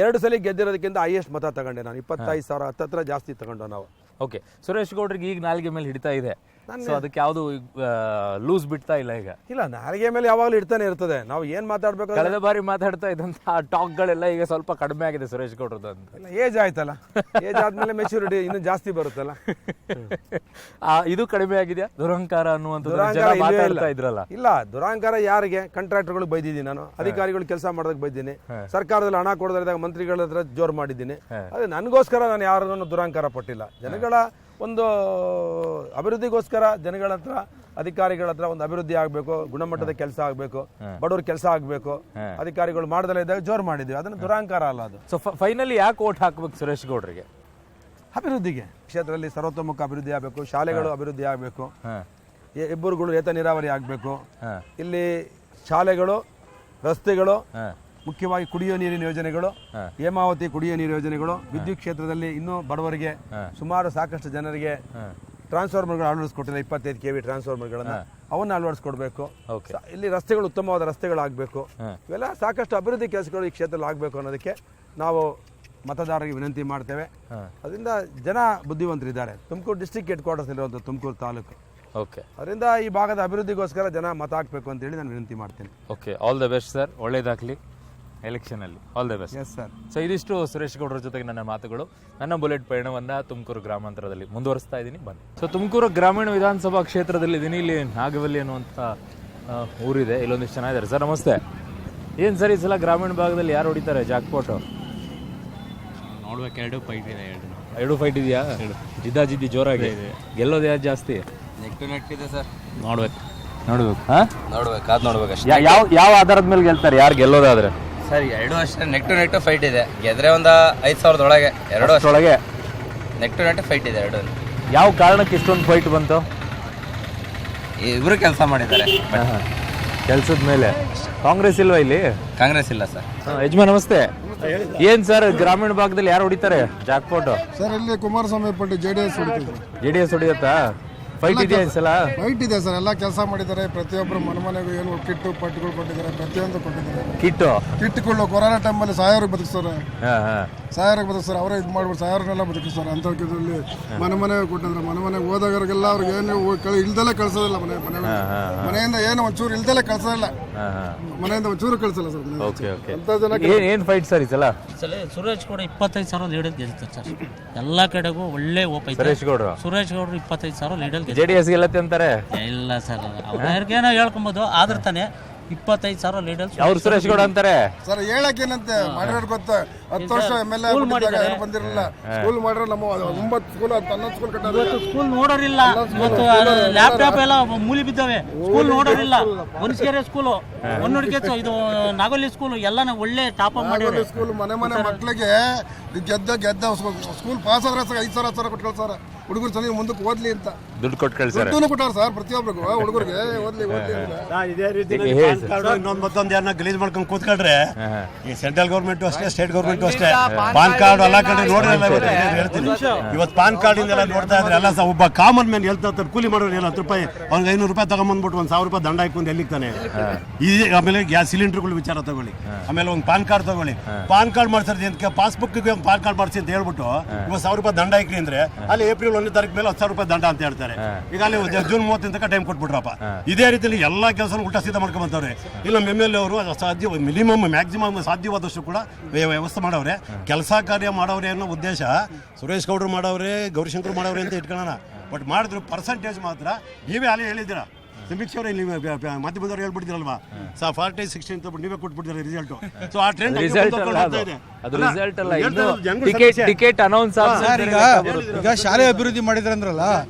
2 ಸಲ ಗೆದ್ದಿರೋದಕ್ಕಿಂತ ಹೈಯೆಸ್ಟ್ ಮತ ತಗೊಂಡೆ ನಾನು. 25,000 ಹತ್ತತ್ರ ಜಾಸ್ತಿ ತಗೊಂಡು ನಾವು. ಓಕೆ, ಸುರೇಶ್ ಗೌಡ್ರಿಗೆ ಈಗ ನಾಲ್ಗೆ ಮೇಲೆ ಹಿಡಿತಾ ಇದೆ, ಸೊ ಅದಕ್ಕೆ ಯಾವುದು ಲೂಸ್ ಬಿಡ್ತಾ ಇಲ್ಲ ಈಗ. ಇಲ್ಲ, ನಾಲ್ಗೆ ಮೇಲೆ ಯಾವಾಗಲೂ ಇಡ್ತಾನೆ ಇರ್ತದೆ. ನಾವು ಏನ್ ಮಾತಾಡ್ಬೇಕು, ಕಳೆದ ಬಾರಿ ಮಾತಾಡ್ತಾ ಇದ್ದಂತ ಟಾಕ್ಗಳೆಲ್ಲ ಈಗ ಸ್ವಲ್ಪ ಕಡಿಮೆ ಆಗಿದೆ ಸುರೇಶ್ ಗೌಡ್ರದ್ದು ಅಂತ. ಏಜ್ ಆಯ್ತಲ್ಲ, ಏಜ್ ಆದ್ಮೇಲೆ ಮೆಚುರಿಟಿ ಇನ್ನು ಜಾಸ್ತಿ ಬರುತ್ತಲ್ಲ. ಇದು ಕಡಿಮೆ ಆಗಿದೆಯಾ ದುರಹಂಕಾರ ಅನ್ನುವಂಥದ್ದು? ಇದ್ರಲ್ಲ, ಇಲ್ಲ, ದುರಹಂಕಾರ ಯಾರಿಗೆ? ಕಾಂಟ್ರಾಕ್ಟರ್ಗಳಿಗೆ ಬೈದಿದ್ದೀನಿ ನಾನು, ಅಧಿಕಾರಿಗಳು ಕೆಲಸ ಮಾಡೋದಕ್ಕೆ ಬೈದಿದ್ದೀನಿ, ಸರ್ಕಾರದಲ್ಲಿ ಹಣ ಕೊಡದಾಗ ಮಂತ್ರಿಗಳ ಹತ್ರ ಜೋರ್ ಮಾಡಿದ್ದೀನಿ. ಅದೇ ನನಗೋಸ್ಕರ ನಾನು ಯಾರನ್ನು ದುರಹಂಕಾರ ಪಟ್ಟಿಲ್ಲ. ಜನಗಳ ಒಂದು ಅಭಿವೃದ್ಧಿಗೋಸ್ಕರ ಜನಗಳ ಹತ್ರ, ಅಧಿಕಾರಿಗಳ ಹತ್ರ ಒಂದು ಅಭಿವೃದ್ಧಿ ಆಗಬೇಕು, ಗುಣಮಟ್ಟದ ಕೆಲಸ ಆಗಬೇಕು, ಬಡವ್ರ ಕೆಲಸ ಆಗಬೇಕು, ಅಧಿಕಾರಿಗಳು ಮಾಡ್ದಲೇ ಇದ್ದಾಗ ಜೋರ್ ಮಾಡಿದ್ವಿ. ಅದನ್ನು ದುರಹಂಕಾರ ಅಲ್ಲ ಅದು. ಸೊ ಫೈನಲಿ ಯಾಕೆ ಓಟ್ ಹಾಕ್ಬೇಕು ಸುರೇಶ್ ಗೌಡ್ರಿಗೆ? ಅಭಿವೃದ್ಧಿಗೆ, ಕ್ಷೇತ್ರದಲ್ಲಿ ಸರ್ವತೋಮುಖ ಅಭಿವೃದ್ಧಿ ಆಗಬೇಕು, ಶಾಲೆಗಳು ಅಭಿವೃದ್ಧಿ ಆಗಬೇಕು, ಇಬ್ಬರುಗಳು ಏತ ನೀರಾವರಿ ಆಗಬೇಕು, ಇಲ್ಲಿ ಶಾಲೆಗಳು, ರಸ್ತೆಗಳು, ಮುಖ್ಯವಾಗಿ ಕುಡಿಯೋ ನೀರಿನ ಯೋಜನೆಗಳು, ಹೇಮಾವತಿ ಕುಡಿಯೋ ನೀರು ಯೋಜನೆಗಳು, ವಿದ್ಯುತ್ ಕ್ಷೇತ್ರದಲ್ಲಿ ಇನ್ನೂ ಬಡವರಿಗೆ ಸುಮಾರು ಸಾಕಷ್ಟು ಜನರಿಗೆ ಟ್ರಾನ್ಸ್ಫಾರ್ಮರ್ಗಳು ಅಳವಡಿಸ್ಕೊಟ್ಟಿಲ್ಲ, 25 kV ಟ್ರಾನ್ಸ್ಫಾರ್ಮರ್ಗಳನ್ನ, ಅವನ್ನ ಅಳವಡಿಸ್ಕೊಡ್ಬೇಕು. ಇಲ್ಲಿ ರಸ್ತೆಗಳು ಉತ್ತಮವಾದ ರಸ್ತೆಗಳಾಗಬೇಕು. ಇವೆಲ್ಲ ಸಾಕಷ್ಟು ಅಭಿವೃದ್ಧಿ ಕೆಲಸಗಳು ಈ ಕ್ಷೇತ್ರದಲ್ಲಿ ಆಗಬೇಕು ಅನ್ನೋದಕ್ಕೆ ನಾವು ಮತದಾರರಿಗೆ ವಿನಂತಿ ಮಾಡ್ತೇವೆ. ಅದರಿಂದ ಜನ ಬುದ್ಧಿವಂತರಿದ್ದಾರೆ. ತುಮಕೂರು ಡಿಸ್ಟ್ರಿಕ್ಟ್ ಹೆಡ್ ಕ್ವಾರ್ಟರ್ಸ್ ಇರುವಂಥ ತುಮಕೂರು ತಾಲೂಕು. ಓಕೆ, ಅದರಿಂದ ಈ ಭಾಗದ ಅಭಿವೃದ್ಧಿಗೋಸ್ಕರ ಜನ ಮತ ಹಾಕಬೇಕು ಅಂತೇಳಿ ನಾನು ವಿನಂತಿ ಮಾಡ್ತೇನೆ. Okay, all the best sir, ಒಳ್ಳೇದಾಗಲಿ ಎಲೆಕ್ಷನ್ ಅಲ್ಲಿ. All the best. Yes sir. So ಇದಿಷ್ಟು ಸುರೇಶ್ ಗೌಡ್ರ ಜೊತೆಗೆ ನನ್ನ ಮಾತುಗಳು. ನನ್ನ ಬುಲೆಟ್ ಪಯಣವನ್ನ ತುಮಕೂರು ಗ್ರಾಮಾಂತರದಲ್ಲಿ ಮುಂದುವರಿಸ್ತಾ ಇದ್ದೀನಿ, ಬನ್ನಿ. ಸೊ ತುಮಕೂರು ಗ್ರಾಮೀಣ ವಿಧಾನಸಭಾ ಕ್ಷೇತ್ರದಲ್ಲಿ ಇದೀನಿ. ಇಲ್ಲಿ ನಾಗವಲ್ಲಿ ಅನ್ನುವಂಥ ಊರಿದೆ. ಇಲ್ಲೊಂದಿಷ್ಟು ಚೆನ್ನಾಗಿದ್ದಾರೆ. ಸರ್ ನಮಸ್ತೆ. ಏನು ಸರ್, ಈ ಸಲ ಗ್ರಾಮೀಣ ಭಾಗದಲ್ಲಿ ಯಾರು ಹೊಡಿತಾರೆ ಜಾಕ್ಪಾಟು? ನೋಡ್ಬೇಕು, ಎರಡು ಫೈಟ್ ಇದೆಯಾ? ಜಿದ್ದಾಜಿದ್ದಿ ಜೋರಾಗಿ ಗೆಲ್ಲೋದು ಯಾರು ಜಾಸ್ತಿ? ನೆಟ್ ಇದೆ ಸರ್, ನೋಡ್ಬೇಕು ನೋಡ್ಬೇಕು. ಯಾವ ಆಧಾರದ ಮೇಲೆ ಗೆಲ್ತಾರೆ, ಯಾರು ಗೆಲ್ಲೋದಾದ್ರೆ? ಸರ್ ಎರಡು ಅಷ್ಟೇ, ನೆಟ್ ಟು ನೆಟ್ ಫೈಟ್ ಇದೆ. ಗೆದ್ರೆ ಒಂದು 5,000 ಒಳಗೆ, ಎರಡು ಅಷ್ಟೊಳಗೆ ನೆಟ್ ಟು ನೆಟ್ ಫೈಟ್ ಇದೆ. ಎರಡು ಯಾವ ಕಾರಣಕ್ಕೆ ಇಷ್ಟೊಂದು ಫೈಟ್ ಬಂತು? ಇಬ್ರು ಕೆಲಸ ಮಾಡಿದ್ದಾರೆ. ಕೆಲಸದ ಮೇಲೆ ಕಾಂಗ್ರೆಸ್ ಇಲ್ವಾ ಇಲ್ಲಿ? ಕಾಂಗ್ರೆಸ್ ಇಲ್ಲ ಸರ್. ಯಜಮಾನ್ ನಮಸ್ತೆ. ಏನ್ ಸರ್, ಗ್ರಾಮೀಣ ಭಾಗದಲ್ಲಿ ಯಾರು ಹೊಡಿತಾರೆ ಜಾಕ್ಪಾಟ್? ಸರ್ ಇಲ್ಲಿ ಕುಮಾರಸ್ವಾಮಿ ಪಟ್ಟಿ JDS ಹೊಡಿಯತ್ತಾ? ಫೈಟ್ ಇದೆಯಾ ಈ ಸಲ? ಫೈಟ್ ಇದೆ ಸರ್, ಎಲ್ಲ ಕೆಲಸ ಮಾಡಿದ್ದಾರೆ. ಪ್ರತಿಯೊಬ್ಬರು ಮನೆಗೂ ಏನು ಕಿಟ್ಟು ಪಟ್ಟಿಗಳು ಕೊಟ್ಟಿದ್ದಾರೆ, ಪ್ರತಿಯೊಂದು ಕೊಟ್ಟಿದ್ದಾರೆ. ಕಿಟ್ಗಳು ಕೊರೋನಾ ಟೈಮಲ್ಲಿ 1000 ಬದುಕಿಸ್ತಾರೆ, 1000 ಬದುಕಿಸ್ತಾರೆ. ಅವರೇ ಇದು ಮಾಡ್ಬಿಟ್ಟು 1000ನೆಲ್ಲ ಬದುಕಿಸ್ತಾರೆ. ಅಂಥವ್ರಲ್ಲಿ ಮನೆ ಕೊಟ್ಟಿದ್ರೆ ಮನೆಗೆ ಹೋದಾಗರಿಗೆಲ್ಲ ಅವ್ರಿಗೆ ಏನು ಇಲ್ದಲ್ಲೇ ಕಳ್ಸೋದಿಲ್ಲ. ಮನೆಯಿಂದ ಏನು ಒಂಚೂರು ಇಲ್ದಲ್ಲೇ ಕಳ್ಸೋದಿಲ್ಲ, ಮನೆಯಿಂದ ಒಂಚೂರು ಕಳ್ಸಲ್ಲ ಸರ್. ಏನ್ ಫೈಟ್ ಸರ್ ಈ ಸಲ? ಸುರೇಶ್ ಗೌಡ 25,000 ಲೀಡರ್ ಗೆಲ್ತಾರೆ ಸರ್. ಎಲ್ಲ ಕಡೆಗೂ ಒಳ್ಳೆ ಓಪ್ ಐತೆ. ಸುರೇಶ್ ಗೌಡರು 25,000 ಲೀಡರ್ JDS ಗೆಲ್ಲತ್ತೆ ಅಂತಾರೆ. ಇಲ್ಲ ಸರ್, ಅವ್ರಿಗೇನೋ ಹೇಳ್ಕೊಬೋದು, ಆದ್ರೆ ತಾನೆ 25,000 ಲೀಡರ್ ಅವ್ರು ಸುರೇಶ್ ಗೌಡ ಅಂತಾರೆ ಸರ್. ಹೇಳಕ್ಕೇನಂತೆ ಮಾಡಿರೋರು ಗೊತ್ತಾ? 10 ವರ್ಷ MLA ಬಂದಿರಲಿಲ್ಲ. ಸ್ಕೂಲ್ ಮಾಡಿರೋ ನಮ್ಮ 9 ಸ್ಕೂಲ್ 11 ಸ್ಕೂಲ್ ಕಟ್ಟಾರೆ. ಸ್ಕೂಲ್ ನೋಡೋರಿಲ್ಲ, ಇವತ್ತು ಲ್ಯಾಪ್ಟಾಪ್ ಎಲ್ಲ ಮೂಲಿ ಬಿದ್ದಾವೆ. ಸ್ಕೂಲ್ ನೋಡೋರಿಲ್ಲ. ಒನ್ಸ್ಕೆರೆ ಸ್ಕೂಲು, ಒನ್ನೊಡಿಕೆ ಇದು ನಾಗೋಲಿ ಸ್ಕೂಲ್ ಎಲ್ಲ ಒಳ್ಳೆ ಟಾಪ್ ಅಪ್ ಮಾಡಿರೋ ಸ್ಕೂಲ್. ಮನೆ ಮಕ್ಕಳಿಗೆ ಗೆದ್ದ ಸ್ಕೂಲ್ ಪಾಸ್ ಆದ್ರೆ 5,000 ಕೊಟ್ಟು ಕಳ್ಸಾರ. ಹುಡುಗರು ಚೆನ್ನಾಗಿ ಮುಂದಕ್ಕೆ ಓದ್ಲಿ ಅಂತ ದುಡ್ಡು ಕೊಟ್ಟು ಕಳ್ಸಾರೆ. ಕೊಟ್ಟಾರ ಸರ್ ಪ್ರತಿಯೊಬ್ಬರಿಗೂ ಹುಡುಗರಿಗೆ ಓದ್ಲಿ ಇದೇ ರೀತಿ ಮತ್ತೊಂದು ಯಾರನ್ನ ಗಲೀಜ್ ಮಾಡ್ಕೊಂಡು ಕೂತ್ಕೊಂಡ್ರೆ ಈ ಸೆಂಟ್ರಲ್ ಗೌರ್ಮೆಂಟ್ ಅಷ್ಟೇ, ಸ್ಟೇಟ್ ಗೌರ್ಮೆಂಟ್ ಅಷ್ಟೇ, ಪಾನ್ ಕಾರ್ಡ್ ಎಲ್ಲ ಕಡೆ ನೋಡಿರಲ್ಲ. ಹೇಳ್ತೀನಿ, ಇವತ್ತು ಪಾನ್ ಕಾರ್ಡ್ ಇಂದೆಲ್ಲ ನೋಡ್ತಾ ಇದ್ರೆ ಎಲ್ಲ ಸಹ ಒಬ್ಬ ಕಾಮನ್ ಮ್ಯಾನ್ ಹೇಳ್ತಾ ಕೂಲಿ ಮಾಡೋರು 10 ರೂಪಾಯಿ ಅವ್ನಿಗೆ 500 ರೂಪಾಯಿ ತಗೊಂಡ್ಬಂದ್ಬಿಟ್ಟು 1,000 ರೂಪಾಯಿ ದಂಡ ಹಾಕೊಂಡು ಎಲ್ಲಿಗ್ತಾನೆ. ಆಮೇಲೆ ಗ್ಯಾಸ್ ಸಿಲಿಂಡರ್ಗಳು ವಿಚಾರ ತಗೊಳ್ಳಿ, ಆಮೇಲೆ ಒಂದು ಪಾನ್ ಕಾರ್ಡ್ ತಗೊಳ್ಳಿ. ಪಾನ್ ಕಾರ್ಡ್ ಮಾಡ್ಸೋದು ಅಂತ ಪಾಸ್ಬುಕ್ ಪಾನ್ ಕಾರ್ಡ್ ಮಾಡಿಸಿ ಅಂತ ಹೇಳ್ಬಿಟ್ಟು ಇವತ್ತು 1,000 ರೂಪಾಯಿ ದಂಡ ಹಾಕಿ ಅಂದ್ರೆ ಅಲ್ಲಿ ಏಪ್ರಿಲ್ 1ನೇ ತಾರೀಕು ಮೇಲೆ 10,000 ರೂಪಾಯಿ ದಂಡ ಅಂತ ಹೇಳ್ತಾರೆ. ಈಗ ಅಲ್ಲಿ ಜೂನ್ 30 ತನಕ ಟೈಮ್ ಕೊಟ್ಬಿಟ್ರಪ್ಪ. ಇದೇ ರೀತಿಯಲ್ಲಿ ಎಲ್ಲಾ ಕೆಲಸ ಉಲ್ಟಾ ಸೀದಾ ಮಾಡ್ಕೊಂಡ್ ಬಂದವ್ರೆ. ಇಲ್ಲ MLA ಅವರು ಸಾಧ್ಯ ಮ್ಯಾಕ್ಸಿಮಮ್ ಸಾಧ್ಯವಾದಷ್ಟು ಕೂಡ ವ್ಯವಸ್ಥೆ ಮಾಡವ್ರೆ, ಕೆಲಸ ಕಾರ್ಯ ಮಾಡವ್ರೆ ಅನ್ನೋ ಉದ್ದೇಶ. ಸುರೇಶ್ ಗೌಡ್ರು ಮಾಡವ್ರೆ, ಗೌರಿಶಂಕರ್ ಮಾಡವ್ರೆ ಅಂತ ಇಟ್ಕೊಳ್ಳೋಣ. ಬಟ್ ಮಾಡಿದ್ರು ಪರ್ಸೆಂಟೇಜ್ ಮಾತ್ರ ನೀವೇ ಅಲ್ಲಿ ಹೇಳಿದ್ದೀರಾ. ಸಮೀಕ್ಷೆ ಅವರು ಇಲ್ಲಿ ಮಾಧ್ಯಮದವ್ರು ಹೇಳ್ಬಿಡ್ತೀರಲ್ವಾ, 40-60 ಅಂತ ನೀವೇ ಕೊಟ್ಬಿಡ್ತೀರಾ ರಿಸಲ್ಟ್. ಸೊ ಆ ಟ್ರೆಂಡ್ ಈಗ ಶಾಲೆ ಅಭಿವೃದ್ಧಿ ಮಾಡಿದ್ರೆ ಅಂದ್ರಲ್ಲ,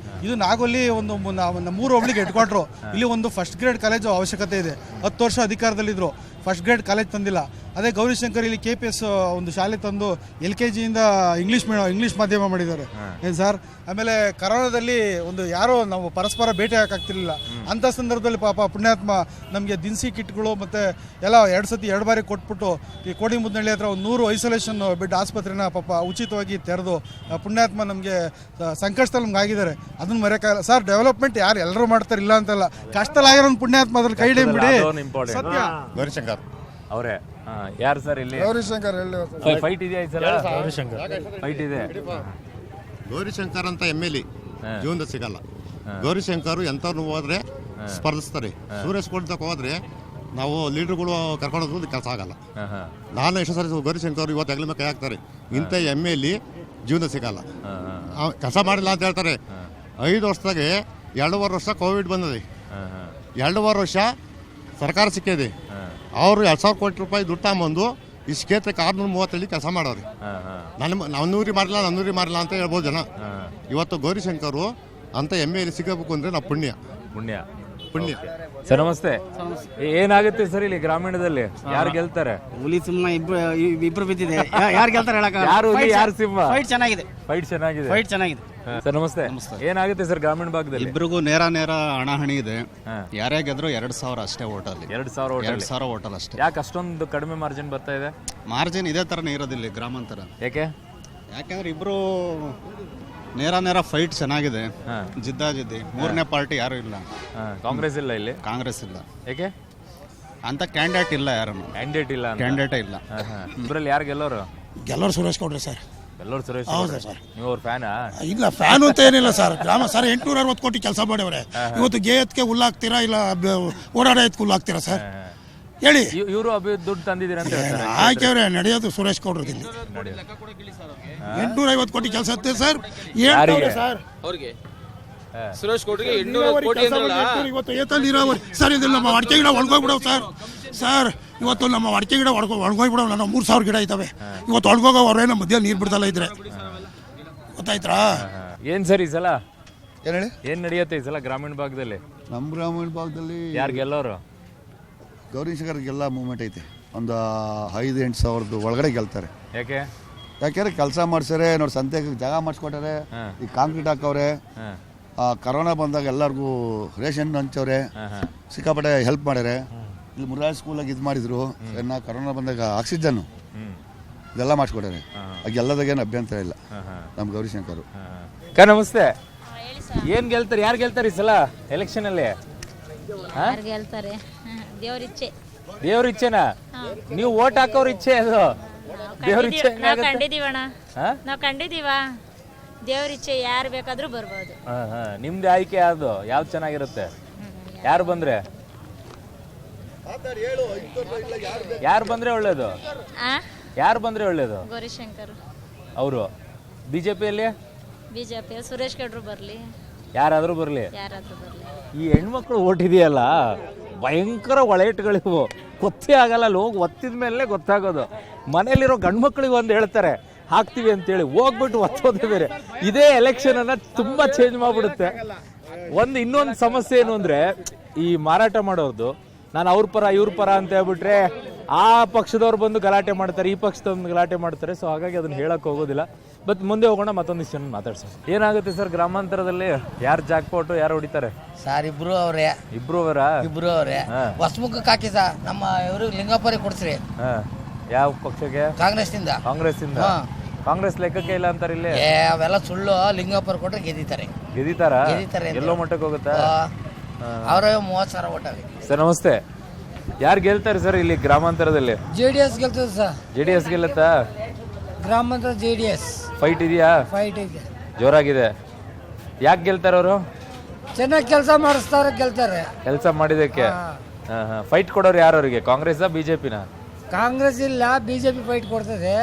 ಇದು ನಾಗೋಲಿ ಒಂದು 3 ಹೋಬಳಿಗೆ ಹೆಡ್ ಕ್ವಾರ್ಟರ್. ಇಲ್ಲಿ ಒಂದು ಫಸ್ಟ್ ಗ್ರೇಡ್ ಕಾಲೇಜು ಅವಶ್ಯಕತೆ ಇದೆ. 10 ವರ್ಷ ಅಧಿಕಾರದಲ್ಲಿದ್ರು, ಫಸ್ಟ್ ಗ್ರೇಡ್ ಕಾಲೇಜ್ ತಂದಿಲ್ಲ. ಅದೇ ಗೌರಿಶಂಕರ್ ಇಲ್ಲಿ KPS ಒಂದು ಶಾಲೆ ತಂದು LKG ಇಂದ ಇಂಗ್ಲೀಷ್ ಮಾಧ್ಯಮ ಮಾಡಿದ್ದಾರೆ ಏನು ಸರ್. ಆಮೇಲೆ ಕರೋನಾದಲ್ಲಿ ಒಂದು ಯಾರೋ ನಾವು ಪರಸ್ಪರ ಭೇಟಿ ಹಾಕಾಗ್ತಿರ್ಲಿಲ್ಲ ಅಂಥ ಸಂದರ್ಭದಲ್ಲಿ ಪಾಪ ಪುಣ್ಯಾತ್ಮ ನಮಗೆ ದಿನಸಿ ಕಿಟ್ಗಳು ಮತ್ತು ಎಲ್ಲ 2 ಬಾರಿ ಕೊಟ್ಬಿಟ್ಟು ಈ ಕೋಡಿಮುದ್ನಳ್ಳಿ ಹತ್ರ ಒಂದು 100 ಐಸೋಲೇಷನ್ ಬೆಡ್ ಆಸ್ಪತ್ರೆನ ಪಾಪ ಉಚಿತವಾಗಿ ತೆರೆದು ಪುಣ್ಯಾತ್ಮ ನಮಗೆ ಸಂಕಷ್ಟದಲ್ಲಿ ನಮ್ಗೆ ಆಗಿದ್ದಾರೆ. ಅದನ್ನ ಮರೆಯೋಕ್ಕಾಗಲ್ಲ ಸರ್. ಡೆವಲಪ್ಮೆಂಟ್ ಯಾರು ಎಲ್ಲರೂ ಮಾಡ್ತಾರೆ ಇಲ್ಲ ಅಂತಲ್ಲ, ಕಷ್ಟದಲ್ಲಾಗಿರೋ ಒಂದು ಪುಣ್ಯಾತ್ಮ ಅದ್ರಲ್ಲಿ ಕೈ ಹಿಡಿ ಬಿಡಿ. ಸತ್ಯ. ಗೌರಿಶಂಕರ್ ಅವರೇ ಯಾರು ಸರ್ ಇಲ್ಲಿ? ಗೌರಿಶಂಕರ್ ಫೈಟ್ ಇದೆಯಾ ಈ ಸಲ? ಫೈಟ್ ಇದೆ. ಗೌರಿಶಂಕರ್ ಅಂತ MLA ಜೀವನದ ಸಿಗಲ್ಲ. ಗೌರಿಶಂಕರ್ ಎಂಥವ್ರು ಹೋದ್ರೆ ಸ್ಪರ್ಧಿಸ್ತಾರೆ. ಸುರೇಶ್ ಕೊಡ್ತಕ್ಕೆ ಹೋದ್ರೆ ನಾವು ಲೀಡರ್ಗಳು ಕರ್ಕೊಂಡು ಹೋಗೋದು ಕೆಲಸ ಆಗಲ್ಲ. ನಾನು ಎಷ್ಟು ಸರಿ ಗೌರಿಶಂಕರ್ ಇವತ್ತು ಹೆಗಲ ಮೇಲೆ ಕೈ ಹಾಕ್ತಾರೆ. ಇಂಥ MLA ಜೀವನ ಸಿಗಲ್ಲ, ಕೆಲಸ ಮಾಡಿಲ್ಲ ಅಂತ ಹೇಳ್ತಾರೆ. 5 ವರ್ಷದಾಗೆ 2.5 ವರ್ಷ ಕೋವಿಡ್ ಬಂದಿದೆ, 2.5 ವರ್ಷ ಸರ್ಕಾರ ಸಿಕ್ಕಿದೆ. ಅವರು 2,000 ಕೋಟಿ ರೂಪಾಯಿ ದುಡ್ಡು ತಗೊಂಬಂದು ಇಷ್ಟು ಕ್ಷೇತ್ರಕ್ಕೆ 630 ಕೆಲಸ ಮಾಡೋರು. ನನ್ನೂರಿ ಮಾರಿಲ್ಲ ಅಂತ ಹೇಳ್ಬೋದು ಜನ. ಇವತ್ತು ಗೌರಿಶಂಕರು ಅಂತ MLA ಸಿಗಬೇಕು ಅಂದ್ರೆ ನಾವು ಪುಣ್ಯ. ಸರ್ ನಮಸ್ತೆ. ಏನಾಗುತ್ತೆ ಸರ್ ಇಲ್ಲಿ ಗ್ರಾಮೀಣದಲ್ಲಿ? ಯಾರು ಗೆಲ್ತಾರೆ? ಹುಲಿ ಸಿಂಹ ಇಬ್ರು ಬಿದ್ದಿದೆ. ಯಾರು ಗೆಲ್ತಾರೆ ಯಾರು ಸಿಂಹ? ಫೈಟ್ ಚೆನ್ನಾಗಿದೆ. ಸರ್ ನಮಸ್ತೆ. ಏನಾಗುತ್ತೆ ಸರ್ ಗ್ರಾಮೀಣ ಭಾಗದಲ್ಲಿ? ಇಬ್ರಿಗೂ ನೇರ ಹಣಾಹಣಿ ಇದೆ. ಯಾರೇ ಗೆದ್ರು 2,000 ಅಷ್ಟೇ ಓಟಲ್ಲಿ. 2,000 ಓಟಲ್ ಅಷ್ಟೇ. ಯಾಕೆ ಅಷ್ಟೊಂದು ಕಡಿಮೆ ಮಾರ್ಜಿನ್ ಬರ್ತಾ ಇದೆ? ಮಾರ್ಜಿನ್ ಇದೇ ತರನೇ ಇರೋದಿಲ್ಲ ಗ್ರಾಮಾಂತರ. ಯಾಕೆಂದ್ರೆ ಇಬ್ರು ನೇರ ಫೈಟ್ ಚೆನ್ನಾಗಿದೆ. ಜಿದ್ದಾಜಿದ್ದಿ. 3ನೇ ಪಾರ್ಟಿ ಯಾರು ಇಲ್ಲ. ಕಾಂಗ್ರೆಸ್ ಇಲ್ಲ ಇಲ್ಲಿ. ಕಾಂಗ್ರೆಸ್ ಇಲ್ಲ. ಯಾಕೆ ಅಂತ ಕ್ಯಾಂಡಿಡೇಟ್ ಇಲ್ಲ. ಯಾರು ಕ್ಯಾಂಡಿಡೇಟೇ ಇಲ್ಲ. ಇಬ್ಬರಲ್ಲಿ ಯಾರು ಗೆಲ್ಲೋರು? ಸುರೇಶ್ ಗೌಡ್ರೆ ಸರ್. ಎಲ್ಲರೂ ಸುರೇಶ್. ಹೌದಾ ಸರ್? ನೀವು ಅವ್ರ ಫ್ಯಾನಾ? ಇಲ್ಲ, ಫ್ಯಾನ್ ಅಂತ ಏನಿಲ್ಲ ಸರ್. ಗ್ರಾಮ ಸರ್ 860 ಕೋಟಿ ಕೆಲಸ ಮಾಡವ್ರೆ. ಇವತ್ತು ಗೇಯತ್ಗೆ ಹುಲ್ಲಾಗ್ತೀರಾ ಇಲ್ಲ ಓಡಾಡೋದಕ್ಕೆ ಹುಲ್ಲಾಗ್ತೀರಾ ಸರ್? ಹೇಳಿ. ಇವರು ದುಡ್ಡು ತಂದಿದ್ದೀರ ಅಂತ ಹೇಳ್ತಾರೆ. ಆಯ್ಕೆವ್ರೆ ನಡೆಯೋದು ಸುರೇಶ್ ಗೌಡ್ರಿಗೆ 850 ಕೋಟಿ ಕೆಲಸ ಸರ್. ಸರ್ ಸುರೇಶ್ ಗೌಡ್ರಿಗೆ 850 ಕೋಟಿ ಇವತ್ತು ಏತ ನೀರಾವರಿ ಸರ್. ಇದು ನಮ್ಮ ಅಡಿಕೆ ಗಿಡ ಒಳಗೋಗ್ಬಿಡವ್ ಸರ್. ಸರ್ ಇವತ್ತು ನಮ್ಮ ಅಡಿಕೆ ಗಿಡ ಒಳಗೋಗ್ಬಿಡವ್. ನಮ್ಮ 3,000 ಗಿಡ ಇದ್ದಾವೆ. ಇವತ್ತು ಒಳಗೋಗೋ ಅವ್ರೇನೋ ಮಧ್ಯ ನೀರು ಬಿಡ್ದಲ್ಲ ಇದ್ರೆ ಗೊತ್ತಾಯ್ತಾ? ಏನ್ ಸರ್ ಈ ಸಲ ಏನ್ ನಡೆಯುತ್ತೆ ಈ ಸಲ ಗ್ರಾಮೀಣ ಭಾಗದಲ್ಲಿ? ನಮ್ಮ ಗ್ರಾಮೀಣ ಭಾಗದಲ್ಲಿ ಯಾರು ಗೆಲ್ಲೋರು? ಗೌರಿಶಂಕರ್ಗೆಲ್ಲ ಮೂವ್ಮೆಂಟ್ ಐತೆ. ಒಂದು 5-8 ಸಾವಿರದ ಒಳಗಡೆ ಗೆಲ್ತಾರೆ. ಯಾಕೆಂದ್ರೆ ಕೆಲಸ ಮಾಡ್ಸಾರೆ ನೋಡಿ. ಸಂತೆಗೆ ಜಾಗ ಮಾಡಿಸ್ಕೊಟ್ಟಾರೆ. ಈ ಕಾಂಕ್ರೀಟ್ ಹಾಕವ್ರೆ. ಕರೋನಾ ಬಂದಾಗ ಎಲ್ಲರಿಗೂ ರೇಷನ್ ಹಂಚವ್ರೆ. ಸಿಕ್ಕಾಪಟ್ಟೆ ಹೆಲ್ಪ್ ಮಾಡ್ಯಾರೆ. ಇಲ್ಲಿ ಮುರಾರಿ ಸ್ಕೂಲಾಗಿ ಇದು ಮಾಡಿದ್ರು. ಕರೋನಾ ಬಂದಾಗ ಆಕ್ಸಿಜನ್ನು ಇದೆಲ್ಲ ಮಾಡಿಸ್ಕೊಟ್ಟಾರೆ. ಆಗ ಎಲ್ಲದಾಗೇನು ಅಭ್ಯಂತರ ಇಲ್ಲ ನಮ್ಮ ಗೌರಿಶಂಕರ್. ನಮಸ್ತೆ. ಏನ್ ಗೆಲ್ತಾರೆ? ಯಾರು ಗೆಲ್ತಾರೆ ಈ ಸಲ ಎಲೆಕ್ಷನ್ ಅಲ್ಲಿ? ಗೆಲ್ತಾರೆ ದೇವ್ರ ಇಚ್ಛೆನಾ? ನೀವು ಓಟ್ ಹಾಕೋರ್ ಇಚ್ಛೆ ಅದು? ದೇವ್ರ ಇಚ್ಛೆ ನಾವು ಕಂಡಿದೀವ. ದೇವ್ರ ಇಚ್ಛೆ ಯಾರು ಬೇಕಾದ್ರೂ ಬರ್ಬೋದು. ನಿಮ್ದು ಆಯ್ಕೆ ಯಾವ್ದು? ಯಾವ್ದು ಚೆನ್ನಾಗಿರುತ್ತೆ? ಯಾರು ಬಂದ್ರೆ ಒಳ್ಳೇದು? ಯಾರು ಬಂದ್ರೆ ಒಳ್ಳೇದು? ಗೌರಿಶಂಕರ್ ಅವರು. ಬಿಜೆಪಿಯಲ್ಲಿ ಸುರೇಶ್ ಗೌಡ್ರು ಬರ್ಲಿ. ಯಾರಾದ್ರೂ ಬರ್ಲಿ. ಈ ಹೆಣ್ಮಕ್ಳು ಓಟ್ ಇದೆಯಲ್ಲ, ಭಯಂಕರ ಒಳೇಟ್ಗಳಿವು. ಗೊತ್ತೇ ಆಗಲ್ಲ. ಅಲ್ಲಿ ಹೋಗಿ ಒತ್ತಿದ ಮೇಲೆ ಗೊತ್ತಾಗೋದು. ಮನೇಲಿರೋ ಗಂಡ್ಮಕ್ಳಿಗೆ ಒಂದು ಹೇಳ್ತಾರೆ ಹಾಕ್ತೀವಿ ಅಂತೇಳಿ, ಹೋಗ್ಬಿಟ್ಟು ಒತ್ತೋದೇ ಬೇರೆ. ಇದೇ ಎಲೆಕ್ಷನ್ ಅನ್ನ ತುಂಬಾ ಚೇಂಜ್ ಮಾಡ್ಬಿಡುತ್ತೆ. ಇನ್ನೊಂದು ಸಮಸ್ಯೆ ಏನು ಅಂದ್ರೆ, ಈ ಮಾರಾಟ ಮಾಡೋದು ನಾನು ಅವ್ರ ಪರ ಇವ್ರ ಪರ ಅಂತ ಹೇಳ್ಬಿಟ್ರೆ ಆ ಪಕ್ಷದವ್ರು ಬಂದು ಗಲಾಟೆ ಮಾಡ್ತಾರೆ, ಈ ಪಕ್ಷದವ್ರು ಗಲಾಟೆ ಮಾಡ್ತಾರೆ. ಸೊ ಹಾಗಾಗಿ ಅದನ್ನ ಹೇಳಕ್ ಹೋಗೋದಿಲ್ಲ. ಬಟ್ ಮುಂದೆ ಹೋಗೋಣ, ಮತ್ತೊಂದಿಷ್ಟು ಜನ ಮಾತಾಡ್ಸೋಣ. ಏನಾಗುತ್ತೆ ಸರ್ ಗ್ರಾಮಾಂತರದಲ್ಲಿ? ಯಾರು ಜಾಕ್ಪಾಟು ಯಾರು ಹೊಡಿತಾರೆ ಸರ್? ಇಬ್ರು ಅವರೇ ಹೊಸಮುಖಕ್ಕೆ ಹಾಕಿ ಸರ್. ನಮ್ಮ ಇವರು ಲಿಂಗಪ್ಪರಿಗೆ ಕೊಡ್ಸ್ರಿ. ಯಾವ ಪಕ್ಷಕ್ಕೆ? ಕಾಂಗ್ರೆಸ್ ಲೆಕ್ಕಕ್ಕೆ ಇಲ್ಲ ಅಂತಾರೆ ಇಲ್ಲಿ. ಅವೆಲ್ಲ ಸುಳ್ಳು. ಲಿಂಗಪ್ಪರ್ ಕೊಟ್ರೆ ಗೆದಿತಾರೆ. ಎಲ್ಲೋ ಮಟ್ಟಕ್ಕೆ ಹೋಗುತ್ತಾ? ಅವರೇ 30,000 ಓಟ್ ಆಗಿ. ಸರ್ ನಮಸ್ತೆ. ಯಾರು ಗೆಲ್ತಾರೆ ಸರ್ ಇಲ್ಲಿ ಗ್ರಾಮಾಂತರದಲ್ಲಿ? JDS ಗೆಲ್ತದೆ ಸರ್. JDS ಗೆಲ್ಲತ್ತಾ? ಗ್ರಾಮಾಂತರ JDS ಫೈಟ್ ಇದೆಯಾ? ಫೈಟ್ ಇದೆ, ಜೋರಾಗಿದೆ. ಯಾಕೆ ಗೆಲ್ತಾರೆ ಅವರು? ಚೆನ್ನಾಗಿ ಕೆಲಸ ಮಾಡಿಸ್ತಾರೆ, ಗೆಲ್ತಾರೆ. ಕೆಲಸ ಮಾಡಿದಕ್ಕೆ. ಫೈಟ್ ಕೊಡೋರು ಯಾರು ಅವರಿಗೆ? ಕಾಂಗ್ರೆಸ್ ಬಿಜೆಪಿನ? ಕಾಂಗ್ರೆಸ್ ಇಲ್ಲ, ಬಿಜೆಪಿ ಫೈಟ್ ಕೊಡ್ತದೆ.